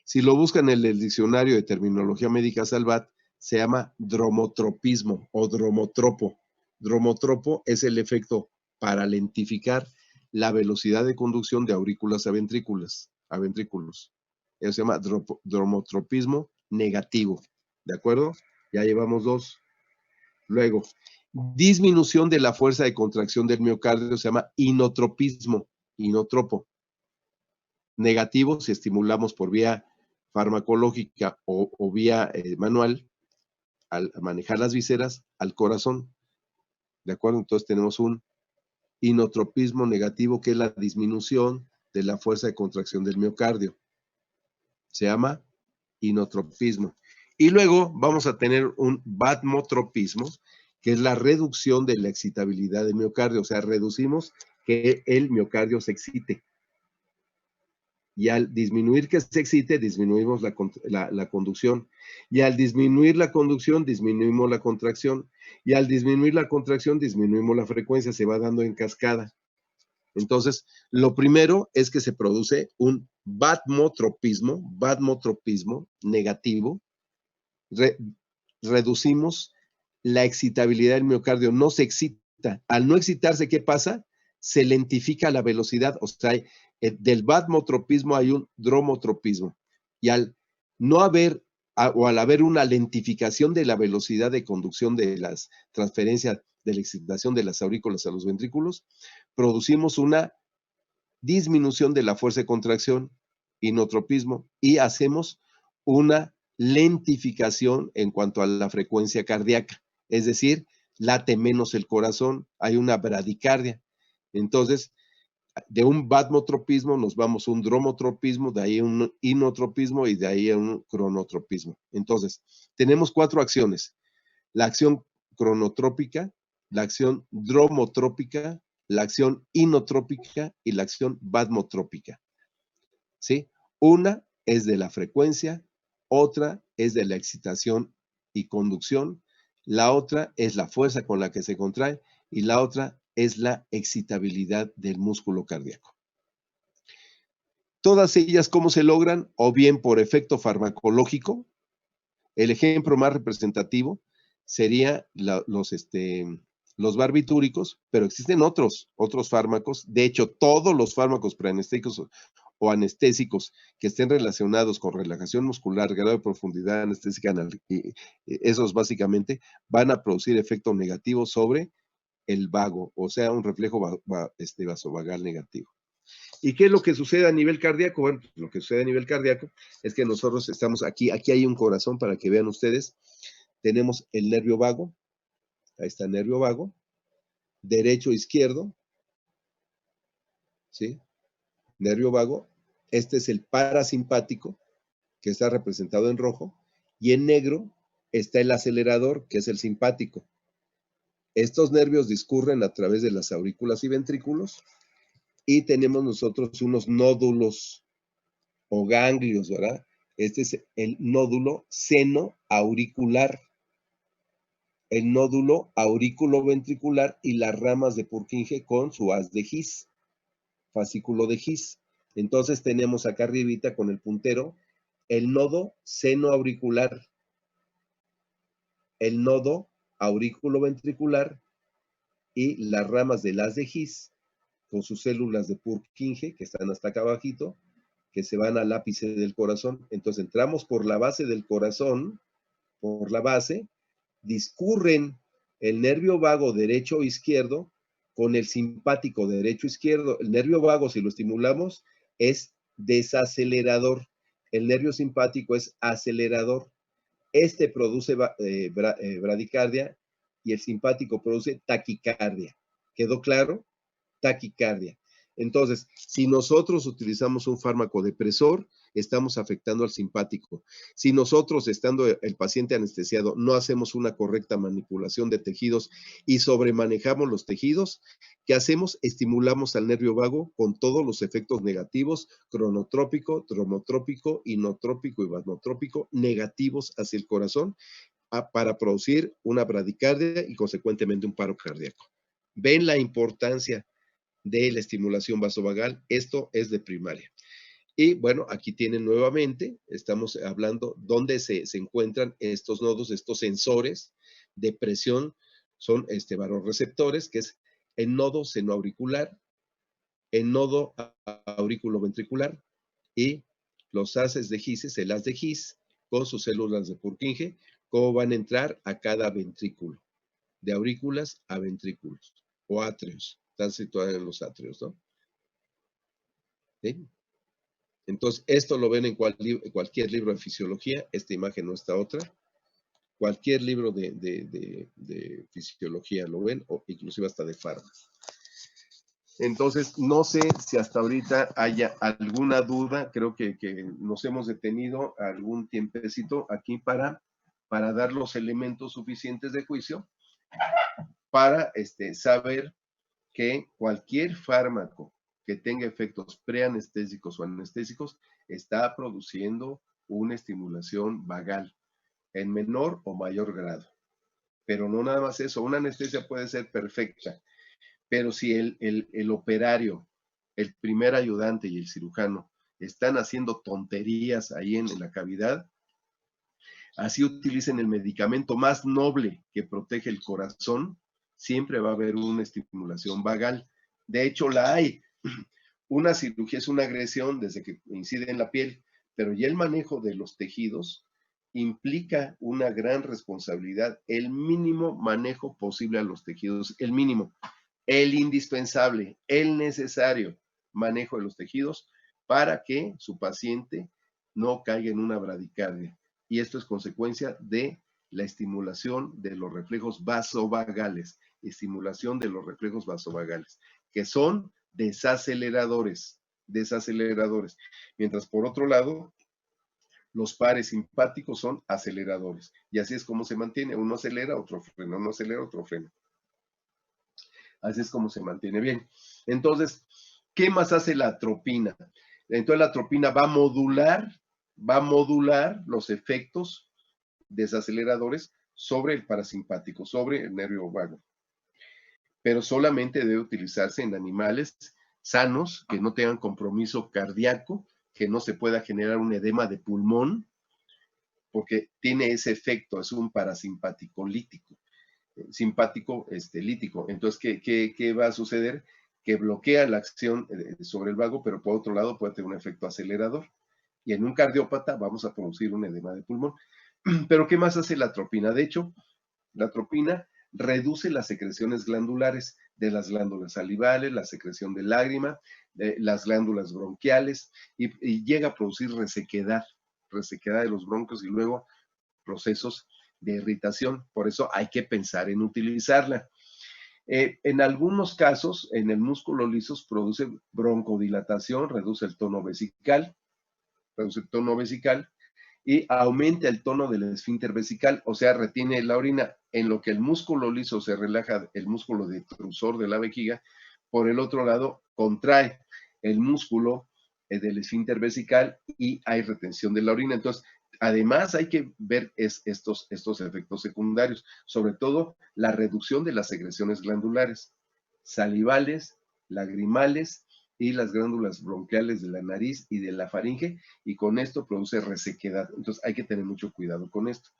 Si lo buscan en el diccionario de terminología médica Salvat, se llama dromotropismo o dromotropo. Dromotropo es el efecto para lentificar la velocidad de conducción de aurículas a ventrículos. Eso se llama dromotropismo negativo. ¿De acuerdo? Ya llevamos 2. Luego, disminución de la fuerza de contracción del miocardio se llama inotropismo, inotropo. Negativo si estimulamos por vía farmacológica o vía manual, al manejar las vísceras, al corazón. ¿De acuerdo? Entonces tenemos un inotropismo negativo, que es la disminución de la fuerza de contracción del miocardio. Se llama inotropismo. Y luego vamos a tener un batmotropismo, que es la reducción de la excitabilidad del miocardio. O sea, reducimos que el miocardio se excite. Y al disminuir que se excite, disminuimos la conducción. Y al disminuir la conducción, disminuimos la contracción. Y al disminuir la contracción, disminuimos la frecuencia. Se va dando en cascada. Entonces, lo primero es que se produce un batmotropismo negativo. Reducimos la excitabilidad del miocardio. No se excita. Al no excitarse, ¿qué pasa? Se lentifica la velocidad. O sea, del batmotropismo hay un dromotropismo. Y al no haber, o al haber una lentificación de la velocidad de conducción de las transferencias de la excitación de las aurículas a los ventrículos, producimos una disminución de la fuerza de contracción, inotropismo, y hacemos una lentificación en cuanto a la frecuencia cardíaca. Es decir, late menos el corazón, hay una bradicardia. Entonces, de un batmotropismo nos vamos a un dromotropismo, de ahí a un inotropismo y de ahí a un cronotropismo. Entonces, tenemos 4 acciones: la acción cronotrópica, la acción dromotrópica, la acción inotrópica y la acción batmotrópica. ¿Sí? Una es de la frecuencia, otra es de la excitación y conducción, la otra es la fuerza con la que se contrae y la otra es la excitabilidad del músculo cardíaco. Todas ellas, ¿cómo se logran? O bien por efecto farmacológico. El ejemplo más representativo sería los barbitúricos, pero existen otros fármacos. De hecho, todos los fármacos preanestésicos o anestésicos que estén relacionados con relajación muscular, grado de profundidad anestésica, esos básicamente van a producir efecto negativo sobre el vago, o sea, un reflejo vasovagal negativo. ¿Y qué es lo que sucede a nivel cardíaco? Bueno, lo que sucede a nivel cardíaco es que nosotros estamos aquí hay un corazón para que vean ustedes. Tenemos el nervio vago, ahí está el nervio vago, derecho, izquierdo, ¿sí? Nervio vago, este es el parasimpático, que está representado en rojo, y en negro está el acelerador, que es el simpático. Estos nervios discurren a través de las aurículas y ventrículos, y tenemos nosotros unos nódulos o ganglios, ¿verdad? Este es el nódulo seno auricular. el nódulo aurículo-ventricular y las ramas de Purkinje con su haz de His, fascículo de His. Entonces tenemos acá arribita con el puntero el nodo seno-auricular, el nodo aurículo-ventricular y las ramas del haz de His con sus células de Purkinje, que están hasta acá abajito, que se van al ápice del corazón. Entonces entramos por la base del corazón, por la base, discurren el nervio vago derecho o izquierdo con el simpático derecho o izquierdo. El nervio vago, si lo estimulamos, es desacelerador. El nervio simpático es acelerador. Este produce bradicardia y el simpático produce taquicardia. ¿Quedó claro? Taquicardia. Entonces, si nosotros utilizamos un fármaco depresor, estamos afectando al simpático. Si nosotros, estando el paciente anestesiado, no hacemos una correcta manipulación de tejidos y sobremanejamos los tejidos, ¿qué hacemos? Estimulamos al nervio vago con todos los efectos negativos, cronotrópico, tromotrópico, inotrópico y vasnotrópico, negativos hacia el corazón, para producir una bradicardia y consecuentemente un paro cardíaco. ¿Ven la importancia de la estimulación vasovagal? Esto es de primaria. Y bueno, aquí tienen nuevamente, estamos hablando dónde se encuentran estos nodos, estos sensores de presión, son varoreceptores, que es el nodo senoauricular, el nodo aurículo-ventricular y los haces de His, el haz de His, con sus células de Purkinje, cómo van a entrar a cada ventrículo, de aurículas a ventrículos, o atrios, están situados en los atrios, ¿no? ¿Sí? Entonces, esto lo ven en cualquier libro de fisiología, esta imagen no está otra, cualquier libro de fisiología lo ven, o inclusive hasta de fármacos. Entonces, no sé si hasta ahorita haya alguna duda, creo que nos hemos detenido algún tiempecito aquí para dar los elementos suficientes de juicio para saber que cualquier fármaco que tenga efectos preanestésicos o anestésicos está produciendo una estimulación vagal en menor o mayor grado. Pero no nada más eso, una anestesia puede ser perfecta, pero si el operario, el primer ayudante y el cirujano están haciendo tonterías ahí en la cavidad, así utilicen el medicamento más noble que protege el corazón, siempre va a haber una estimulación vagal. De hecho, la hay. Una cirugía es una agresión desde que incide en la piel, pero ya el manejo de los tejidos implica una gran responsabilidad, el mínimo manejo posible a los tejidos, el mínimo, el indispensable, el necesario manejo de los tejidos para que su paciente no caiga en una bradicardia. Y esto es consecuencia de la estimulación de los reflejos vasovagales, estimulación de los reflejos vasovagales, que son desaceleradores, mientras por otro lado, los pares simpáticos son aceleradores, y así es como se mantiene, uno acelera, otro frena, uno acelera, otro frena. Así es como se mantiene bien. Entonces, ¿qué más hace la atropina? Entonces la atropina va a modular los efectos desaceleradores sobre el parasimpático, sobre el nervio vago. Pero solamente debe utilizarse en animales sanos, que no tengan compromiso cardíaco, que no se pueda generar un edema de pulmón, porque tiene ese efecto, es un parasimpático lítico, simpático lítico. Entonces, ¿qué va a suceder? Que bloquea la acción sobre el vago, pero por otro lado puede tener un efecto acelerador. Y en un cardiópata vamos a producir un edema de pulmón. Pero ¿qué más hace la atropina? De hecho, la atropina reduce las secreciones glandulares de las glándulas salivales, la secreción de lágrima, de las glándulas bronquiales y llega a producir resequedad de los broncos y luego procesos de irritación. Por eso hay que pensar en utilizarla. En algunos casos, en el músculo liso produce broncodilatación, reduce el tono vesical y aumenta el tono del esfínter vesical, o sea, retiene la orina. En lo que el músculo liso se relaja, el músculo detrusor de la vejiga, por el otro lado, contrae el músculo del esfínter vesical y hay retención de la orina. Entonces, Además, hay que ver estos efectos secundarios, sobre todo la reducción de las secreciones glandulares, salivales, lagrimales y las glándulas bronquiales de la nariz y de la faringe, y con esto produce resequedad. Entonces, hay que tener mucho cuidado con esto.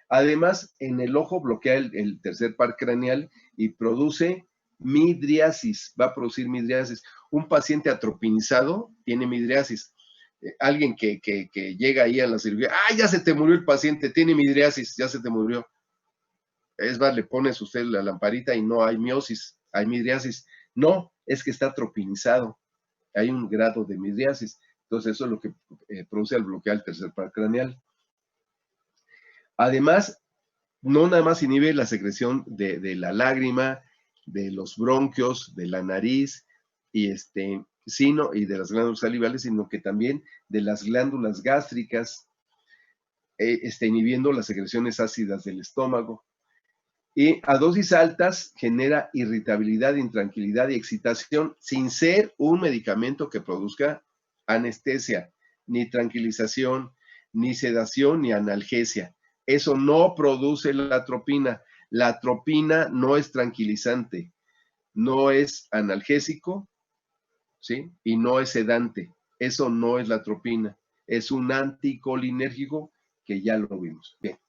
Además, en el ojo bloquea el tercer par craneal y produce midriasis, va a producir midriasis. Un paciente atropinizado tiene midriasis. Alguien que llega ahí a la cirugía, ¡ah, ya se te murió el paciente! Tiene midriasis, ya se te murió. Es más, le pones usted la lamparita y no hay miosis, hay midriasis. No, es que está atropinizado. Hay un grado de midriasis. Entonces, eso es lo que produce el bloqueo del tercer par craneal. Además, no nada más inhibe la secreción de la lágrima, de los bronquios, de la nariz, y y de las glándulas salivales, sino que también de las glándulas gástricas, inhibiendo las secreciones ácidas del estómago. Y a dosis altas genera irritabilidad, intranquilidad y excitación, sin ser un medicamento que produzca anestesia, ni tranquilización, ni sedación, ni analgesia. Eso no produce la atropina. La atropina no es tranquilizante, no es analgésico, ¿sí? Y no es sedante. Eso no es la atropina. Es un anticolinérgico que ya lo vimos. Bien.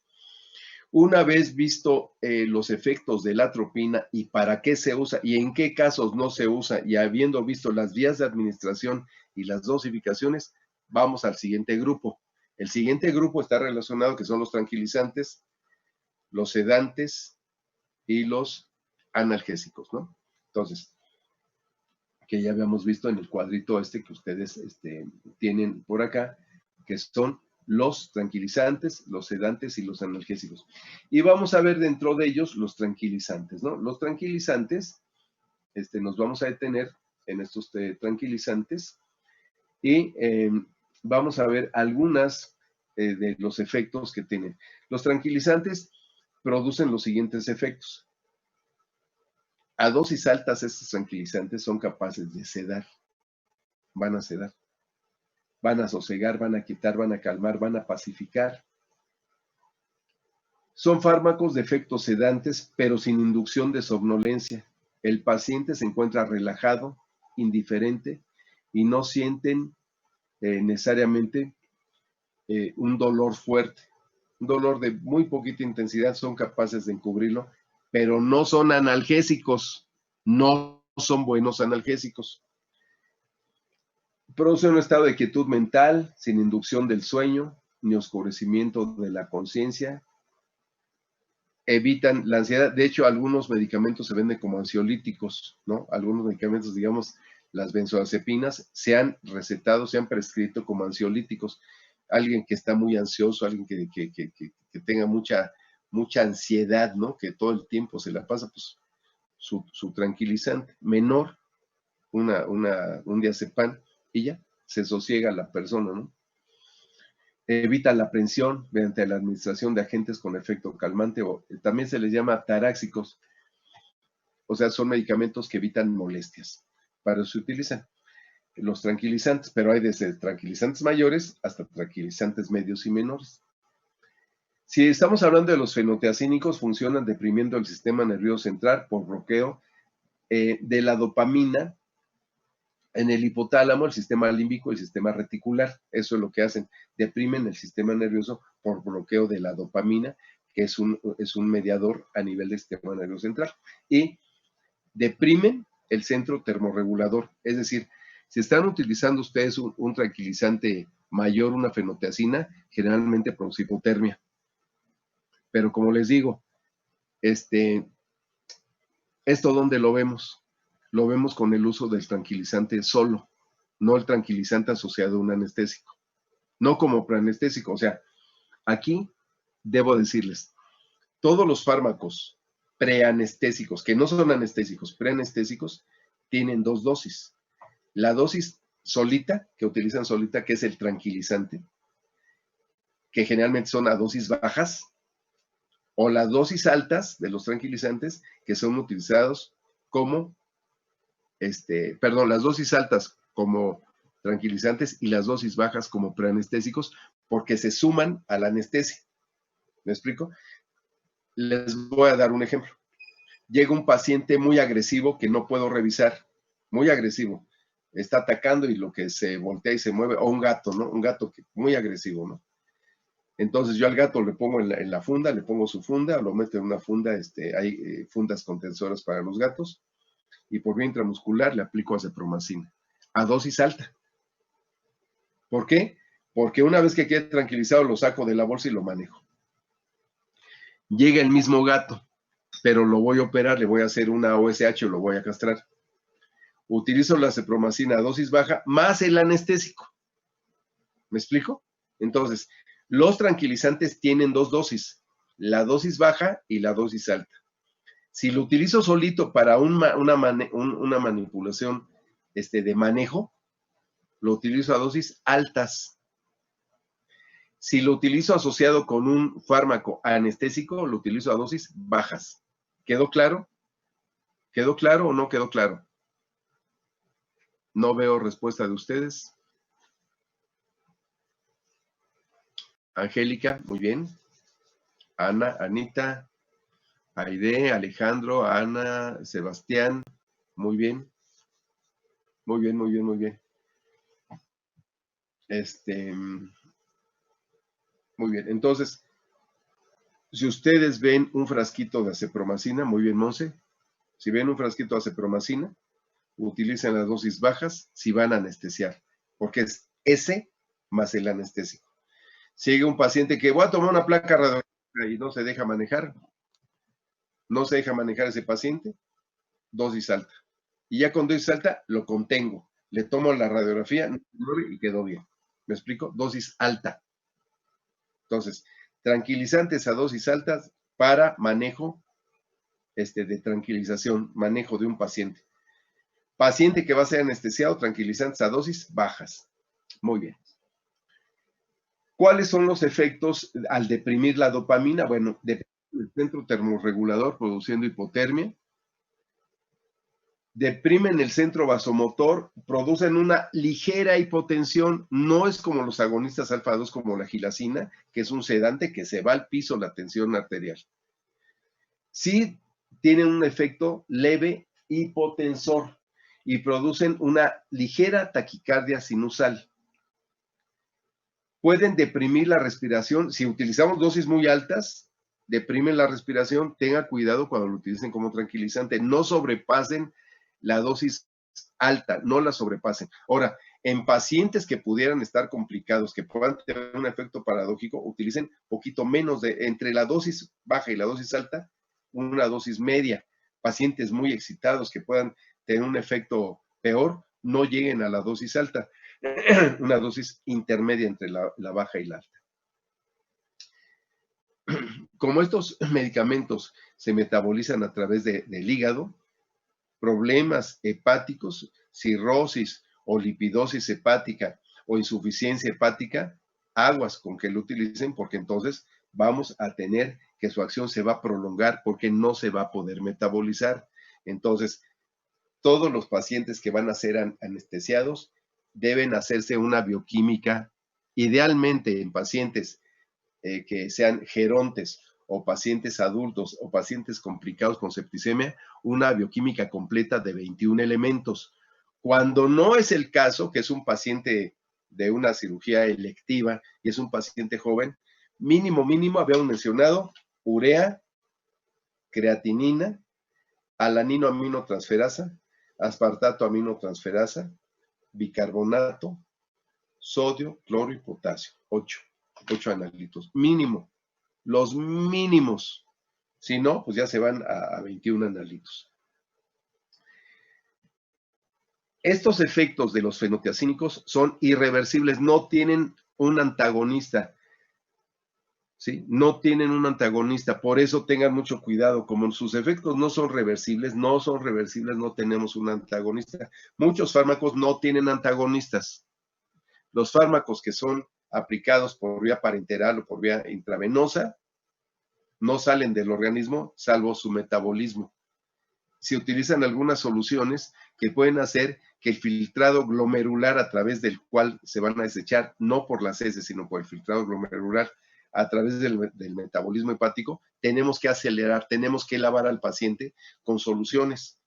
Una vez visto los efectos de la atropina y para qué se usa y en qué casos no se usa, y habiendo visto las vías de administración y las dosificaciones, vamos al siguiente grupo. El siguiente grupo está relacionado, que son los tranquilizantes, los sedantes y los analgésicos, ¿no? Entonces, que ya habíamos visto en el cuadrito que ustedes tienen por acá, que son los tranquilizantes, los sedantes y los analgésicos. Y vamos a ver dentro de ellos los tranquilizantes, ¿no? Los tranquilizantes, nos vamos a detener en estos tranquilizantes y vamos a ver algunas de los efectos que tienen. Los tranquilizantes producen los siguientes efectos. A dosis altas, estos tranquilizantes son capaces de sedar, van a sedar, van a sosegar, van a quitar, van a calmar, van a pacificar. Son fármacos de efectos sedantes, pero sin inducción de somnolencia. El paciente se encuentra relajado, indiferente y no sienten necesariamente un dolor fuerte. Un dolor de muy poquita intensidad, son capaces de encubrirlo, pero no son analgésicos, no son buenos analgésicos. Produce un estado de quietud mental, sin inducción del sueño, ni oscurecimiento de la conciencia. Evitan la ansiedad. De hecho, algunos medicamentos se venden como ansiolíticos, ¿no? Algunos medicamentos, digamos, las benzodiazepinas, se han recetado, se han prescrito como ansiolíticos. Alguien que está muy ansioso, alguien que tenga mucha ansiedad, ¿no? Que todo el tiempo se la pasa, pues su tranquilizante menor, un diazepam, y ya se sosiega la persona, ¿no? Evita la aprensión mediante la administración de agentes con efecto calmante, o también se les llama taráxicos, o sea, son medicamentos que evitan molestias. Para eso se utilizan los tranquilizantes, pero hay desde tranquilizantes mayores hasta tranquilizantes medios y menores. Si estamos hablando de los fenotiazínicos, funcionan deprimiendo el sistema nervioso central por bloqueo de la dopamina en el hipotálamo, el sistema límbico y el sistema reticular. Eso es lo que hacen, deprimen el sistema nervioso por bloqueo de la dopamina, que es un mediador a nivel del sistema nervioso central, y deprimen el centro termorregulador. Es decir, si están utilizando ustedes un tranquilizante mayor, una fenotiazina, generalmente produce hipotermia. Pero como les digo, ¿esto dónde lo vemos? Lo vemos con el uso del tranquilizante solo, no el tranquilizante asociado a un anestésico, no como preanestésico. O sea, aquí debo decirles, todos los fármacos preanestésicos, que no son anestésicos, preanestésicos, tienen dos dosis. La dosis solita, que utilizan solita, que es el tranquilizante, que generalmente son a dosis bajas, o las dosis altas de los tranquilizantes, que son utilizados como las dosis altas como tranquilizantes y las dosis bajas como preanestésicos, porque se suman a la anestesia. ¿Me explico? Les voy a dar un ejemplo. Llega un paciente muy agresivo que no puedo revisar, muy agresivo. Está atacando y lo que se voltea y se mueve, o un gato, ¿no? Un gato muy agresivo, ¿no? Entonces yo al gato le pongo en la funda, le pongo su funda, lo meto en una funda, hay fundas contensoras para los gatos, y por vía intramuscular le aplico azepromacina, a dosis alta. ¿Por qué? Porque una vez que quede tranquilizado lo saco de la bolsa y lo manejo. Llega el mismo gato, pero lo voy a operar, le voy a hacer una OSH o lo voy a castrar. Utilizo la azepromacina a dosis baja más el anestésico. ¿Me explico? Entonces, los tranquilizantes tienen dos dosis, la dosis baja y la dosis alta. Si lo utilizo solito para una manipulación de manejo, lo utilizo a dosis altas. Si lo utilizo asociado con un fármaco anestésico, lo utilizo a dosis bajas. ¿Quedó claro? ¿Quedó claro o no quedó claro? No veo respuesta de ustedes. Angélica, muy bien. Ana, Anita, Aide, Alejandro, Ana, Sebastián, muy bien. Muy bien, muy bien, muy bien. Muy bien, entonces, si ustedes ven un frasquito de azepromacina, muy bien, Monse, si ven un frasquito de azepromacina, utilicen las dosis bajas si van a anestesiar, porque es ese más el anestésico. Si llega un paciente que voy a tomar una placa radiológica y no se deja manejar, ese paciente, dosis alta. Y ya con dosis alta lo contengo, le tomo la radiografía y quedó bien. ¿Me explico? Dosis alta. Entonces, tranquilizantes a dosis altas para manejo de tranquilización, manejo de un paciente. Paciente que va a ser anestesiado, tranquilizantes a dosis bajas. Muy bien. ¿Cuáles son los efectos al deprimir la dopamina? Bueno, depende del centro termorregulador produciendo hipotermia. Deprimen el centro vasomotor, producen una ligera hipotensión. No es como los agonistas alfa-2 como la gilacina, que es un sedante que se va al piso la tensión arterial. Sí tienen un efecto leve hipotensor y producen una ligera taquicardia sinusal. Pueden deprimir la respiración. Si utilizamos dosis muy altas, deprimen la respiración. Tenga cuidado cuando lo utilicen como tranquilizante. No sobrepasen la dosis alta, no la sobrepasen. Ahora, en pacientes que pudieran estar complicados, que puedan tener un efecto paradójico, utilicen poquito menos entre la dosis baja y la dosis alta, una dosis media. Pacientes muy excitados que puedan tener un efecto peor, no lleguen a la dosis alta. Una dosis intermedia entre la baja y la alta. Como estos medicamentos se metabolizan a través del hígado, problemas hepáticos, cirrosis o lipidosis hepática o insuficiencia hepática, aguas con que lo utilicen, porque entonces vamos a tener que su acción se va a prolongar porque no se va a poder metabolizar. Entonces, todos los pacientes que van a ser anestesiados deben hacerse una bioquímica, idealmente en pacientes que sean gerontes o pacientes adultos o pacientes complicados con septicemia, una bioquímica completa de 21 elementos. Cuando no es el caso, que es un paciente de una cirugía electiva y es un paciente joven, mínimo, habíamos mencionado urea, creatinina, alanino aminotransferasa, aspartato aminotransferasa, bicarbonato, sodio, cloro y potasio. 8 analitos. Mínimo. Los mínimos. Si no, pues ya se van a 21 analitos. Estos efectos de los fenotiazínicos son irreversibles, no tienen un antagonista. ¿Sí? No tienen un antagonista, por eso tengan mucho cuidado, como sus efectos no son reversibles, no tenemos un antagonista. Muchos fármacos no tienen antagonistas. Los fármacos que son aplicados por vía parenteral o por vía intravenosa no salen del organismo salvo su metabolismo. Si utilizan algunas soluciones que pueden hacer que el filtrado glomerular a través del cual se van a desechar, no por las heces, sino por el filtrado glomerular a través del metabolismo hepático, tenemos que acelerar, tenemos que lavar al paciente con soluciones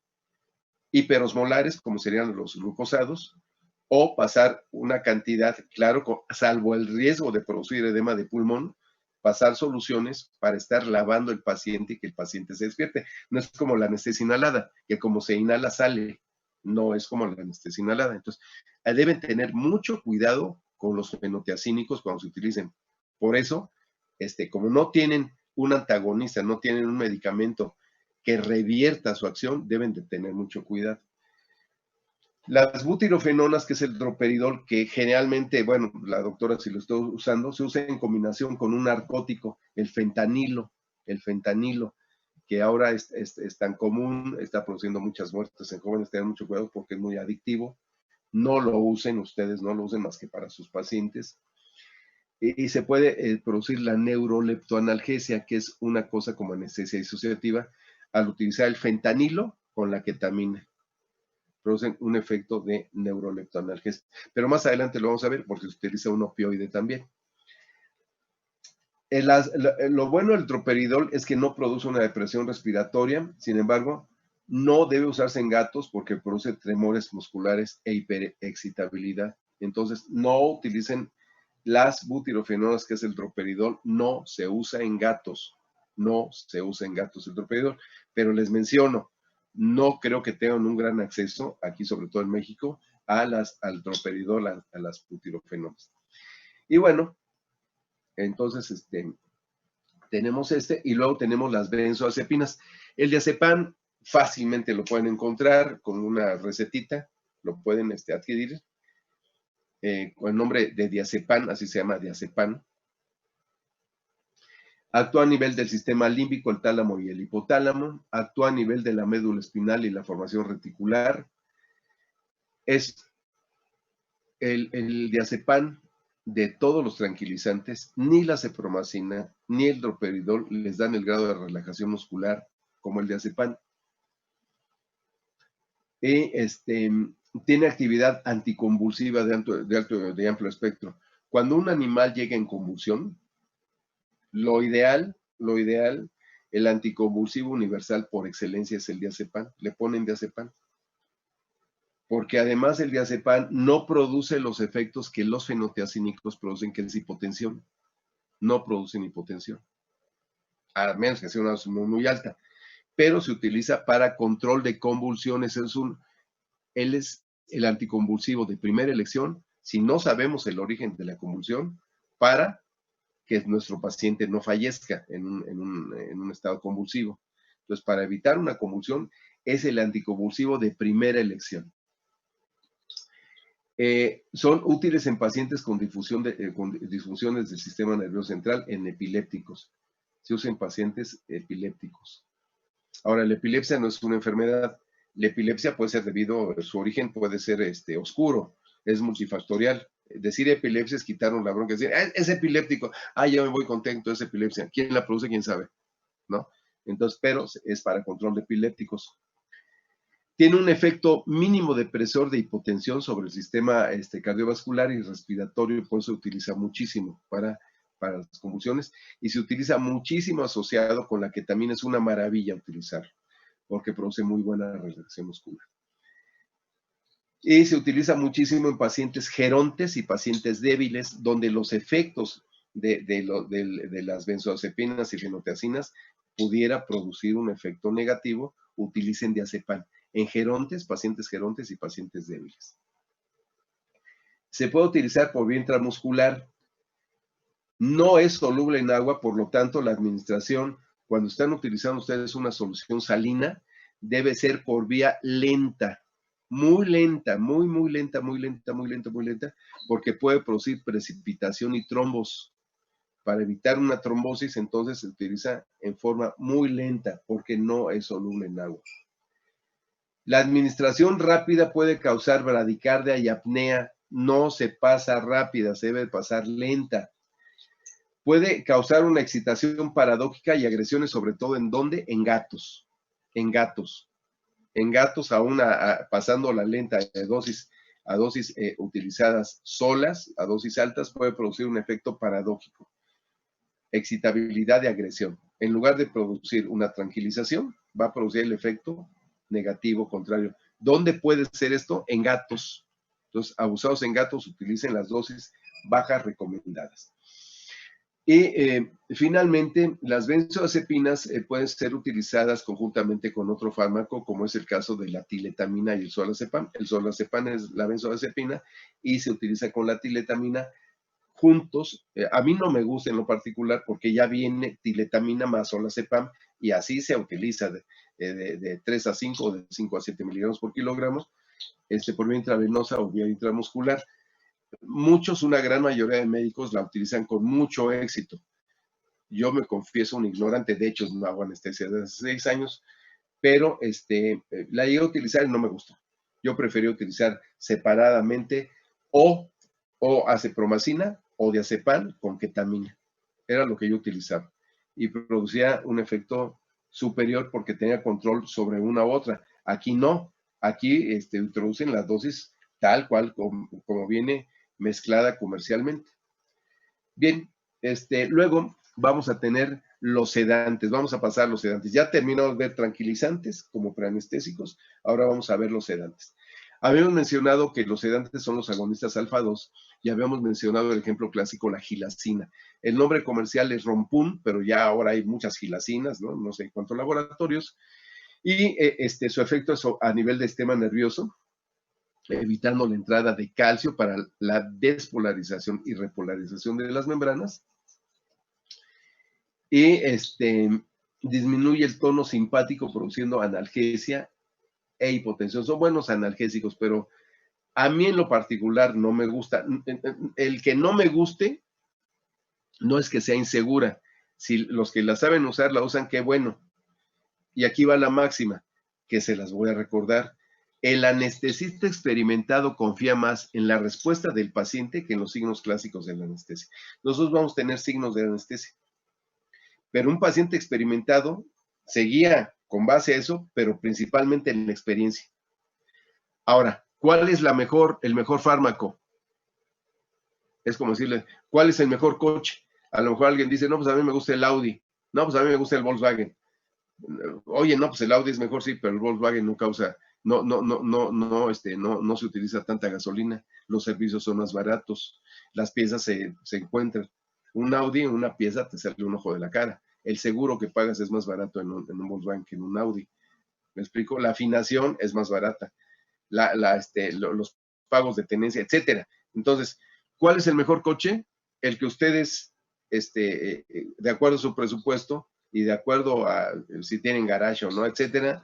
hiperosmolares, como serían los glucosados, o pasar una cantidad, claro, salvo el riesgo de producir edema de pulmón, pasar soluciones para estar lavando el paciente y que el paciente se despierte. No es como la anestesia inhalada, que como se inhala sale, no es como la anestesia inhalada. Entonces, deben tener mucho cuidado con los fenotiazínicos cuando se utilicen. Por eso, como no tienen un antagonista, no tienen un medicamento que revierta su acción, deben de tener mucho cuidado. Las butirofenonas, que es el droperidol, que generalmente, bueno, la doctora si lo está usando, se usa en combinación con un narcótico, el fentanilo, que ahora es tan común, está produciendo muchas muertes en jóvenes, tengan mucho cuidado porque es muy adictivo. No lo usen ustedes, no lo usen más que para sus pacientes. Y se puede producir la neuroleptoanalgesia, que es una cosa como anestesia disociativa, al utilizar el fentanilo con la ketamina. Producen un efecto de neuroleptoanalgesia. Pero más adelante lo vamos a ver porque se utiliza un opioide también. Lo bueno del droperidol es que no produce una depresión respiratoria, sin embargo, no debe usarse en gatos porque produce tremores musculares e hiperexcitabilidad. Entonces, no utilicen las butirofenonas, que es el droperidol, no se usa en gatos, no se usa en gatos el droperidol, pero les menciono, no creo que tengan un gran acceso, aquí sobre todo en México, al droperidol, a las butirofenonas. Y bueno, entonces tenemos y luego tenemos las benzoazepinas. El diazepam fácilmente lo pueden encontrar con una recetita, lo pueden adquirir con el nombre de diazepam, así se llama diazepam. Actúa a nivel del sistema límbico, el tálamo y el hipotálamo. Actúa a nivel de la médula espinal y la formación reticular. Es el diazepam de todos los tranquilizantes, ni la cepromacina, ni el droperidol les dan el grado de relajación muscular como el diazepam. Y tiene actividad anticonvulsiva de amplio espectro. Cuando un animal llega en convulsión, lo ideal, el anticonvulsivo universal por excelencia es el diazepam. Le ponen diazepam. Porque además el diazepam no produce los efectos que los fenotiazínicos producen, que es hipotensión. No producen hipotensión. A menos que sea una dosis muy, muy alta. Pero se utiliza para control de convulsiones. Él es el anticonvulsivo de primera elección, si no sabemos el origen de la convulsión, para que nuestro paciente no fallezca en un estado convulsivo. Entonces, para evitar una convulsión, es el anticonvulsivo de primera elección. Son útiles en pacientes con disfunciones del sistema nervioso central, en epilépticos. Se usa en pacientes epilépticos. Ahora, la epilepsia no es una enfermedad. La epilepsia puede ser su origen puede ser oscuro, es multifactorial. Decir epilepsia es quitarnos la bronca, decir, es epiléptico, ya me voy contento, es epilepsia. ¿Quién la produce? ¿Quién sabe? ¿No? Entonces, pero es para control de epilépticos. Tiene un efecto mínimo depresor de hipotensión sobre el sistema cardiovascular y respiratorio, por eso se utiliza muchísimo para las convulsiones y se utiliza muchísimo asociado con la ketamina. Es una maravilla utilizarlo porque produce muy buena relajación muscular. Y se utiliza muchísimo en pacientes gerontes y pacientes débiles, donde los efectos de las benzoazepinas y fenotiazinas pudiera producir un efecto negativo. Utilicen diazepam en gerontes, pacientes gerontes y pacientes débiles. Se puede utilizar por vía intramuscular. No es soluble en agua, por lo tanto, la administración, cuando están utilizando ustedes una solución salina, debe ser por vía lenta, muy lenta, muy lenta, porque puede producir precipitación y trombos. Para evitar una trombosis, entonces se utiliza en forma muy lenta, porque no es soluble en agua. La administración rápida puede causar bradicardia y apnea. No se pasa rápida, se debe pasar lenta. Puede causar una excitación paradójica y agresiones, sobre todo ¿en dónde? En gatos. En gatos. En gatos, aún pasando la lenta de dosis a dosis utilizadas solas, a dosis altas, puede producir un efecto paradójico. Excitabilidad de agresión. En lugar de producir una tranquilización, va a producir el efecto negativo contrario. ¿Dónde puede ser esto? En gatos. Entonces, abusados en gatos, utilicen las dosis bajas recomendadas. Y finalmente, las benzodiazepinas pueden ser utilizadas conjuntamente con otro fármaco, como es el caso de la tiletamina y el solazepam. El solazepam es la benzodiazepina y se utiliza con la tiletamina juntos. A mí no me gusta en lo particular porque ya viene tiletamina más solazepam y así se utiliza de 3 a 5 o de 5 a 7 miligramos por kilogramo, por vía intravenosa o vía intramuscular. Muchos, una gran mayoría de médicos la utilizan con mucho éxito. Yo me confieso un ignorante, de hecho no hago anestesia desde hace 6 años, pero la llegué a utilizar y no me gustó. Yo preferí utilizar separadamente o acepromacina o diazepam con ketamina. Era lo que yo utilizaba. Y producía un efecto superior porque tenía control sobre una u otra. Aquí no. Aquí introducen las dosis tal cual como viene mezclada comercialmente. Bien, luego vamos a tener los sedantes, vamos a pasar los sedantes. Ya terminamos de ver tranquilizantes como preanestésicos, ahora vamos a ver los sedantes. Habíamos mencionado que los sedantes son los agonistas alfa-2 y habíamos mencionado el ejemplo clásico, la gilacina. El nombre comercial es Rompun, pero ya ahora hay muchas gilacinas, no sé cuántos laboratorios, y su efecto es a nivel de sistema nervioso, evitando la entrada de calcio para la despolarización y repolarización de las membranas. Y disminuye el tono simpático produciendo analgesia e hipotensión. Son buenos analgésicos, pero a mí en lo particular no me gusta. El que no me guste no es que sea insegura. Si los que la saben usar la usan, qué bueno. Y aquí va la máxima, que se las voy a recordar. El anestesista experimentado confía más en la respuesta del paciente que en los signos clásicos de la anestesia. Nosotros vamos a tener signos de anestesia, pero un paciente experimentado se guía con base a eso, pero principalmente en la experiencia. Ahora, ¿cuál es el mejor fármaco? Es como decirle, ¿cuál es el mejor coche? A lo mejor alguien dice, no, pues a mí me gusta el Audi. No, pues a mí me gusta el Volkswagen. Oye, no, pues el Audi es mejor, sí, pero el Volkswagen no causa, no se utiliza tanta gasolina, los servicios son más baratos, las piezas se encuentran. Un Audi, en una pieza te sale un ojo de la cara. El seguro que pagas es más barato en un Volkswagen que en un Audi. ¿Me explico? La afinación es más barata, los pagos de tenencia, etcétera. Entonces, ¿cuál es el mejor coche? El que ustedes, de acuerdo a su presupuesto, y de acuerdo a si tienen garage o no, etcétera,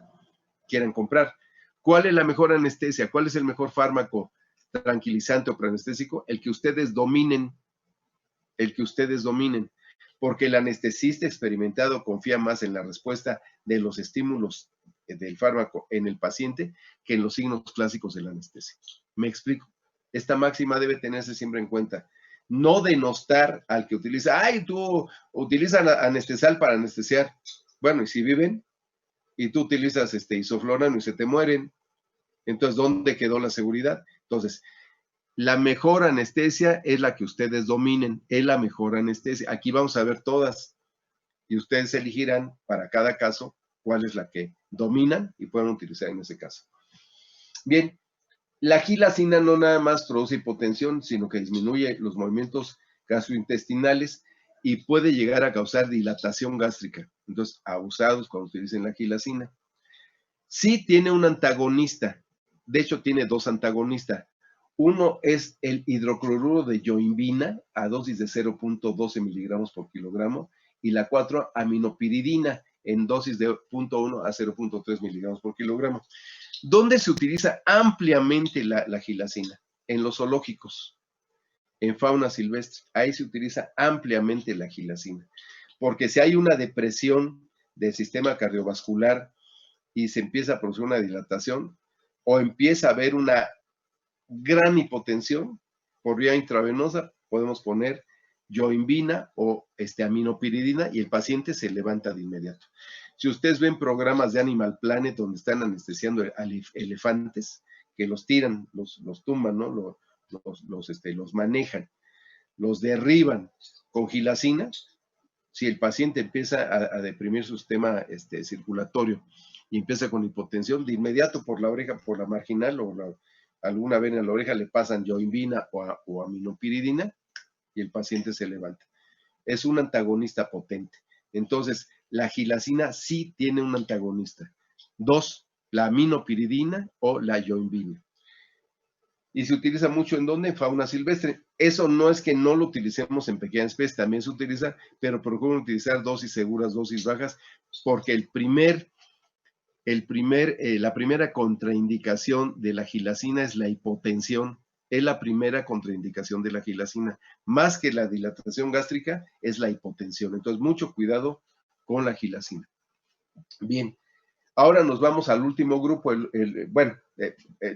quieren comprar. ¿Cuál es la mejor anestesia? ¿Cuál es el mejor fármaco tranquilizante o preanestésico? El que ustedes dominen. El que ustedes dominen. Porque el anestesista experimentado confía más en la respuesta de los estímulos del fármaco en el paciente que en los signos clásicos de la anestesia. ¿Me explico? Esta máxima debe tenerse siempre en cuenta. No denostar al que utiliza, ay, tú utilizas anestesial para anestesiar. Bueno, y si viven, y tú utilizas isoflorano y se te mueren, entonces, ¿dónde quedó la seguridad? Entonces, la mejor anestesia es la que ustedes dominen, es la mejor anestesia. Aquí vamos a ver todas y ustedes elegirán para cada caso cuál es la que dominan y pueden utilizar en ese caso. Bien, la gilacina no nada más produce hipotensión, sino que disminuye los movimientos gastrointestinales y puede llegar a causar dilatación gástrica. Entonces, abusados cuando utilicen la gilacina. Sí tiene un antagonista, de hecho tiene dos antagonistas. Uno es el hidrocloruro de yoimbina a dosis de 0.12 miligramos por kilogramo y la 4 aminopiridina en dosis de 0.1 a 0.3 miligramos por kilogramo. ¿Dónde se utiliza ampliamente la gilacina? En los zoológicos, en fauna silvestre. Ahí se utiliza ampliamente la gilacina. Porque si hay una depresión del sistema cardiovascular y se empieza a producir una dilatación o empieza a haber una gran hipotensión por vía intravenosa, podemos poner yoimbina o aminopiridina y el paciente se levanta de inmediato. Si ustedes ven programas de Animal Planet donde están anestesiando elefantes, que los tiran, los tumban, ¿no? Los manejan, los derriban con gilacina. Si el paciente empieza a deprimir su sistema circulatorio y empieza con hipotensión, de inmediato por la oreja, por la marginal o alguna vena en la oreja le pasan yoimbina o aminopiridina y el paciente se levanta. Es un antagonista potente. Entonces, la gilacina sí tiene un antagonista. 2, la aminopiridina o la yoimbina. Y se utiliza mucho ¿en dónde? En fauna silvestre. Eso no es que no lo utilicemos en pequeñas especies, también se utiliza, pero procuren utilizar dosis seguras, dosis bajas, porque la primera contraindicación de la gilacina es la hipotensión. Es la primera contraindicación de la gilacina. Más que la dilatación gástrica, es la hipotensión. Entonces, mucho cuidado con la gilacina. Bien, ahora nos vamos al último grupo.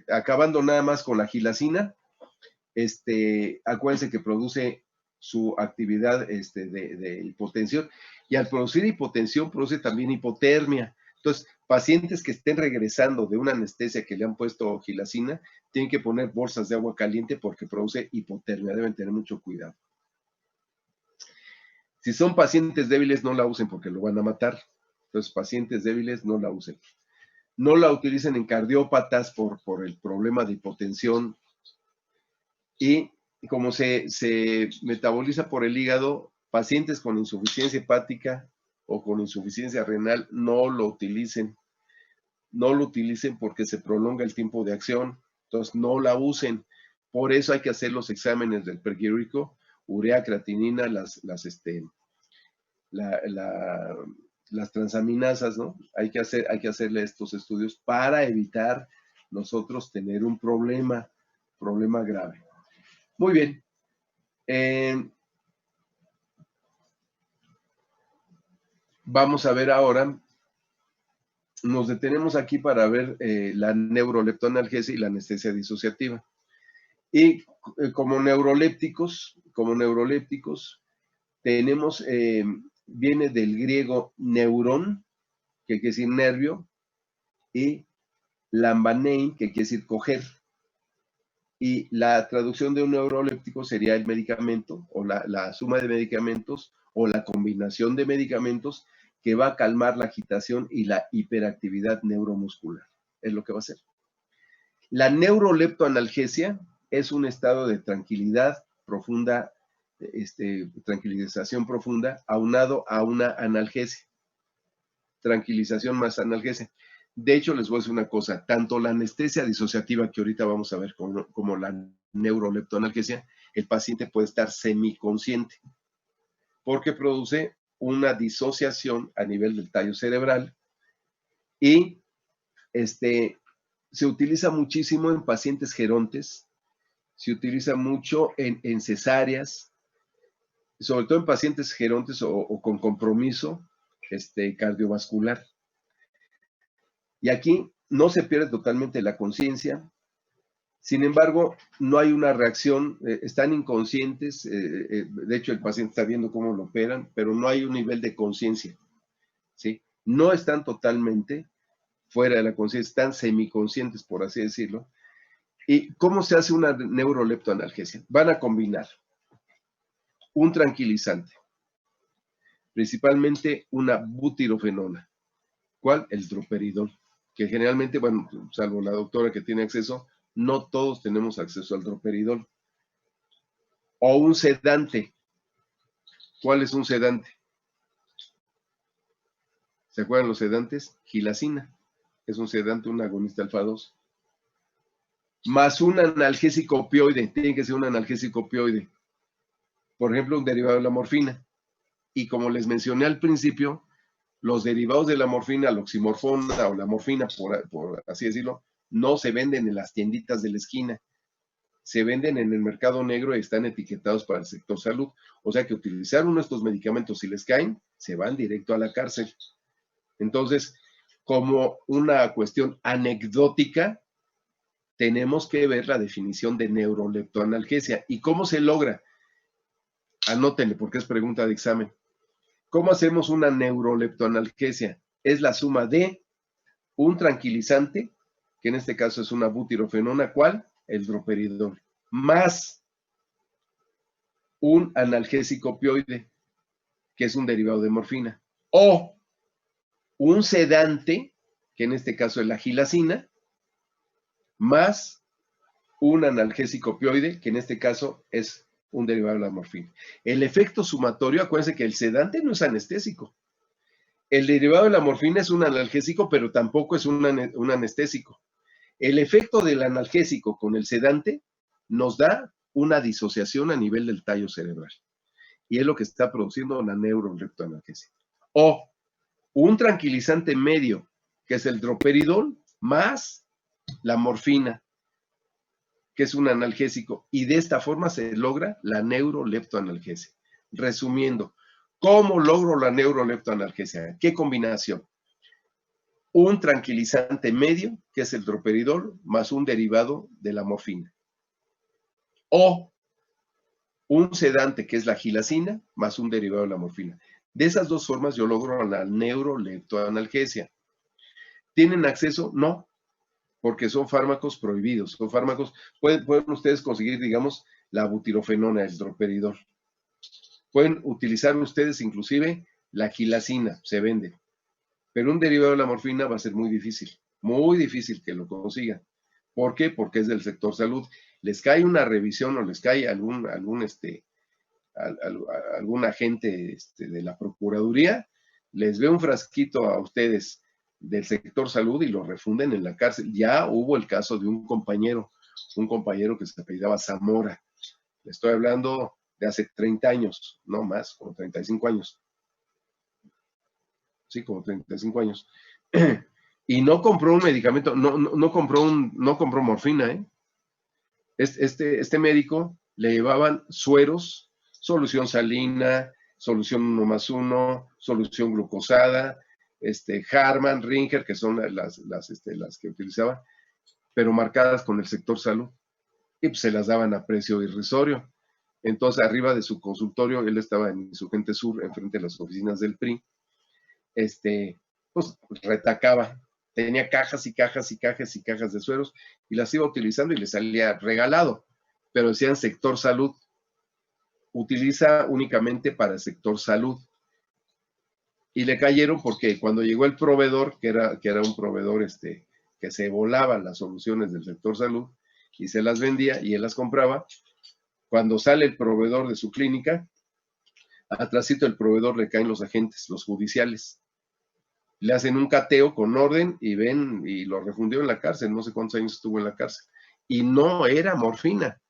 Acabando nada más con la gilacina, acuérdense que produce su actividad de hipotensión, y al producir hipotensión produce también hipotermia. Entonces, pacientes que estén regresando de una anestesia que le han puesto gilacina, tienen que poner bolsas de agua caliente porque produce hipotermia, deben tener mucho cuidado. Si son pacientes débiles, no la usen porque lo van a matar. Entonces, pacientes débiles, no la usen. No la utilicen en cardiópatas por el problema de hipotensión. Y como se metaboliza por el hígado, pacientes con insuficiencia hepática o con insuficiencia renal, no lo utilicen. No lo utilicen porque se prolonga el tiempo de acción. Entonces, no la usen. Por eso hay que hacer los exámenes del prequirúrgico, urea, creatinina, las transaminasas, ¿no? Hay que hacerle estos estudios para evitar nosotros tener un problema grave. Muy bien. Vamos a ver ahora, nos detenemos aquí para ver la neuroleptoanalgesia y la anestesia disociativa. Y como neurolépticos tenemos, viene del griego neurón, que quiere decir nervio, y lambanein, que quiere decir coger. Y la traducción de un neuroléptico sería el medicamento, o la suma de medicamentos, o la combinación de medicamentos que va a calmar la agitación y la hiperactividad neuromuscular. Es lo que va a hacer. La neuroleptoanalgesia es un estado de tranquilidad profunda, tranquilización profunda, aunado a una analgesia. Tranquilización más analgesia. De hecho, les voy a decir una cosa, tanto la anestesia disociativa, que ahorita vamos a ver, como la neuroleptoanalgesia, el paciente puede estar semiconsciente, porque produce una disociación a nivel del tallo cerebral, y se utiliza muchísimo en pacientes gerontes, se utiliza mucho en cesáreas, sobre todo en pacientes gerontes o con compromiso cardiovascular. Y aquí no se pierde totalmente la conciencia, sin embargo, no hay una reacción, están inconscientes, de hecho el paciente está viendo cómo lo operan, pero no hay un nivel de conciencia, ¿sí? No están totalmente fuera de la conciencia, están semiconscientes, por así decirlo. ¿Y cómo se hace una neuroleptoanalgesia? Van a combinar un tranquilizante, principalmente una butirofenona. ¿Cuál? El droperidol, que generalmente, bueno, salvo la doctora que tiene acceso, no todos tenemos acceso al droperidol. O un sedante. ¿Cuál es un sedante? ¿Se acuerdan los sedantes? Gilacina. Es un sedante, un agonista alfa-2. Más un analgésico opioide. Tiene que ser un analgésico opioide. Por ejemplo, un derivado de la morfina. Y como les mencioné al principio, los derivados de la morfina, la oximorfona o la morfina, por así decirlo, no se venden en las tienditas de la esquina. Se venden en el mercado negro y están etiquetados para el sector salud. O sea que utilizar uno de estos medicamentos, si les caen, se van directo a la cárcel. Entonces, como una cuestión anecdótica, tenemos que ver la definición de neuroleptoanalgesia. ¿Y cómo se logra? Anótenle porque es pregunta de examen. ¿Cómo hacemos una neuroleptoanalgesia? es la suma de un tranquilizante, que en este caso es una butirofenona, ¿cuál? El droperidol, más un analgésico opioide, que es un derivado de morfina, o un sedante, que en este caso es la gilacina, más un analgésico opioide, que en este caso es un derivado de la morfina. El efecto sumatorio, acuérdense que el sedante no es anestésico. El derivado de la morfina es un analgésico, pero tampoco es un anestésico. El efecto del analgésico con el sedante nos da una disociación a nivel del tallo cerebral. Y es lo que está produciendo la neuroleptoanalgesia. O un tranquilizante medio, que es el droperidol, más la morfina, que es un analgésico. Y de esta forma se logra la neuroleptoanalgesia. Resumiendo, ¿cómo logro la neuroleptoanalgesia? ¿Qué combinación? Un tranquilizante medio, que es el droperidol, más un derivado de la morfina. O un sedante, que es la gilacina, más un derivado de la morfina. De esas dos formas yo logro la neuroleptoanalgesia. ¿Tienen acceso? No, porque son fármacos prohibidos. Son fármacos, pueden ustedes conseguir, digamos, la butirofenona, el droperidol. Pueden utilizar ustedes inclusive la gilacina, se vende. Pero un derivado de la morfina va a ser muy difícil que lo consigan. ¿Por qué? Porque es del sector salud. Les cae una revisión o les cae algún agente de la Procuraduría, les ve un frasquito a ustedes del sector salud y lo refunden en la cárcel. Ya hubo el caso de un compañero que se apellidaba Zamora. Le estoy hablando de hace 30 años, no más, como 35 años. Sí, como 35 años. Y no compró un medicamento, no compró morfina, ¿eh? Este médico le llevaban sueros, solución salina, solución 1+1, solución glucosada, Harman, Ringer, que son las que utilizaba, pero marcadas con el sector salud. Y pues se las daban a precio irrisorio. Entonces, arriba de su consultorio, él estaba en Insurgente Sur, enfrente de las oficinas del PRI, pues retacaba. Tenía cajas y cajas y cajas y cajas de sueros y las iba utilizando y le salía regalado. Pero decían sector salud. Utiliza únicamente para el sector salud. Y le cayeron porque cuando llegó el proveedor, que era un proveedor que se volaba las soluciones del sector salud y se las vendía y él las compraba, cuando sale el proveedor de su clínica, atrásito del proveedor le caen los agentes, los judiciales. Le hacen un cateo con orden y ven y lo refundió en la cárcel, no sé cuántos años estuvo en la cárcel. Y no era morfina.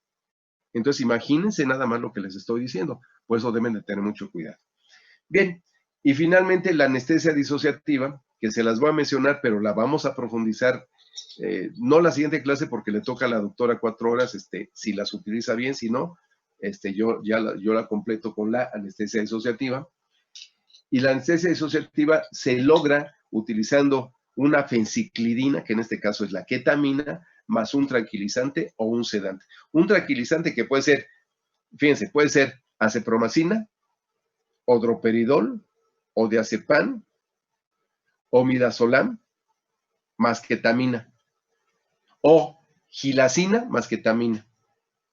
Entonces imagínense nada más lo que les estoy diciendo. Por eso deben de tener mucho cuidado. Bien, y finalmente la anestesia disociativa, que se las voy a mencionar, pero la vamos a profundizar, no la siguiente clase porque le toca a la doctora 4 horas, si las utiliza bien, si no, yo la completo con la anestesia disociativa. Y la anestesia disociativa se logra utilizando una fenciclidina, que en este caso es la ketamina, más un tranquilizante o un sedante. Un tranquilizante que puede ser, fíjense, puede ser acepromacina, o droperidol, o diazepam, o midazolam, más ketamina, o gilacina más ketamina.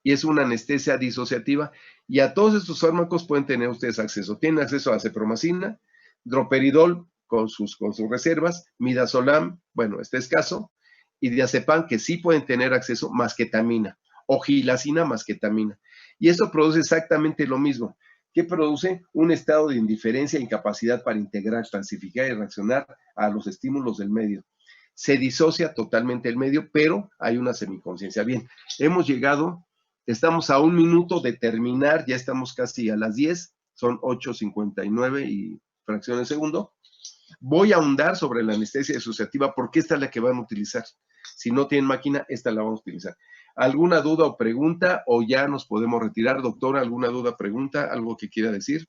Y es una anestesia disociativa. Y a todos estos fármacos pueden tener ustedes acceso. Tienen acceso a acepromacina, droperidol con sus reservas, midazolam, bueno, este es escaso, y diazepam, que sí pueden tener acceso, más ketamina, o gilacina más ketamina. Y esto produce exactamente lo mismo, que produce un estado de indiferencia e incapacidad para integrar, clasificar y reaccionar a los estímulos del medio. Se disocia totalmente el medio, pero hay una semiconciencia. Bien, hemos llegado, estamos a 1 minuto de terminar, ya estamos casi a las 10, son 8:59 y fracción de segundo. Voy a ahondar sobre la anestesia disociativa porque esta es la que van a utilizar. Si no tienen máquina, esta la vamos a utilizar. ¿Alguna duda o pregunta o ya nos podemos retirar? Doctora, ¿alguna duda, pregunta, algo que quiera decir?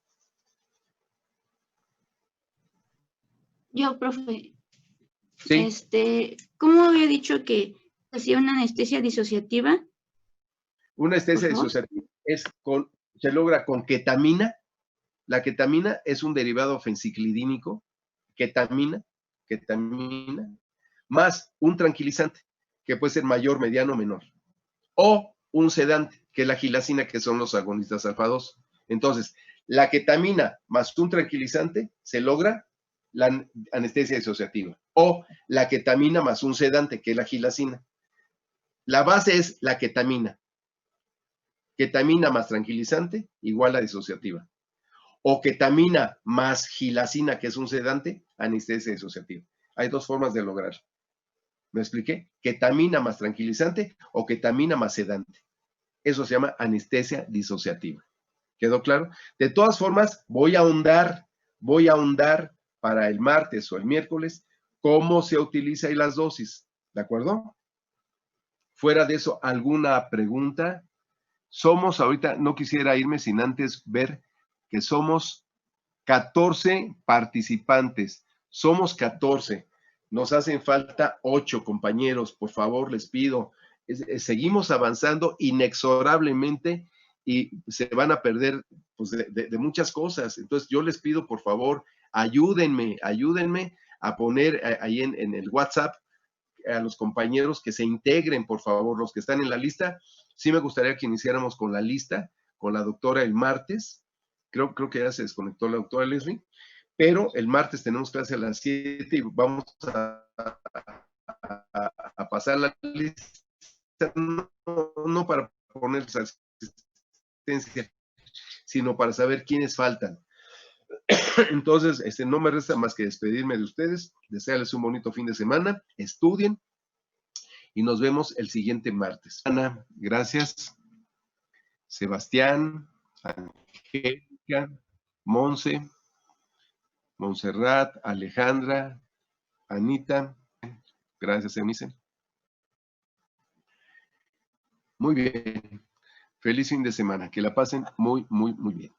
Yo, profe, Sí. ¿Cómo había dicho que hacía una anestesia disociativa? Una anestesia disociativa se logra con ketamina. La ketamina es un derivado fenciclidínico, ketamina, ketamina, más un tranquilizante, que puede ser mayor, mediano, menor, o un sedante, que es la gilacina, que son los agonistas alfa-2. Entonces, la ketamina más un tranquilizante se logra la anestesia disociativa, o la ketamina más un sedante, que es la gilacina. La base es la ketamina. Ketamina más tranquilizante igual a disociativa. O ketamina más gilacina, que es un sedante, anestesia disociativa. Hay dos formas de lograrlo. ¿Me expliqué? Ketamina más tranquilizante o ketamina más sedante. Eso se llama anestesia disociativa. ¿Quedó claro? De todas formas, voy a ahondar para el martes o el miércoles cómo se utiliza y las dosis. ¿De acuerdo? Fuera de eso, ¿alguna pregunta? Somos ahorita, no quisiera irme sin antes ver que somos 14 participantes. Somos 14. Nos hacen falta 8 compañeros. Por favor, les pido. Seguimos avanzando inexorablemente y se van a perder pues, de muchas cosas. Entonces, yo les pido, por favor, ayúdenme a poner ahí en el WhatsApp a los compañeros que se integren, por favor, los que están en la lista. Sí me gustaría que iniciáramos con la lista, con la doctora el martes. Creo que ya se desconectó la doctora Leslie, pero el martes tenemos clase a las 7 y vamos a pasar la lista, no para poner asistencia, sino para saber quiénes faltan. Entonces, no me resta más que despedirme de ustedes, desearles un bonito fin de semana, estudien y nos vemos el siguiente martes. Ana, gracias. Sebastián, Angélica, Monse, Montserrat, Alejandra, Anita, gracias, Eunice. Muy bien. Feliz fin de semana. Que la pasen muy, muy, muy bien.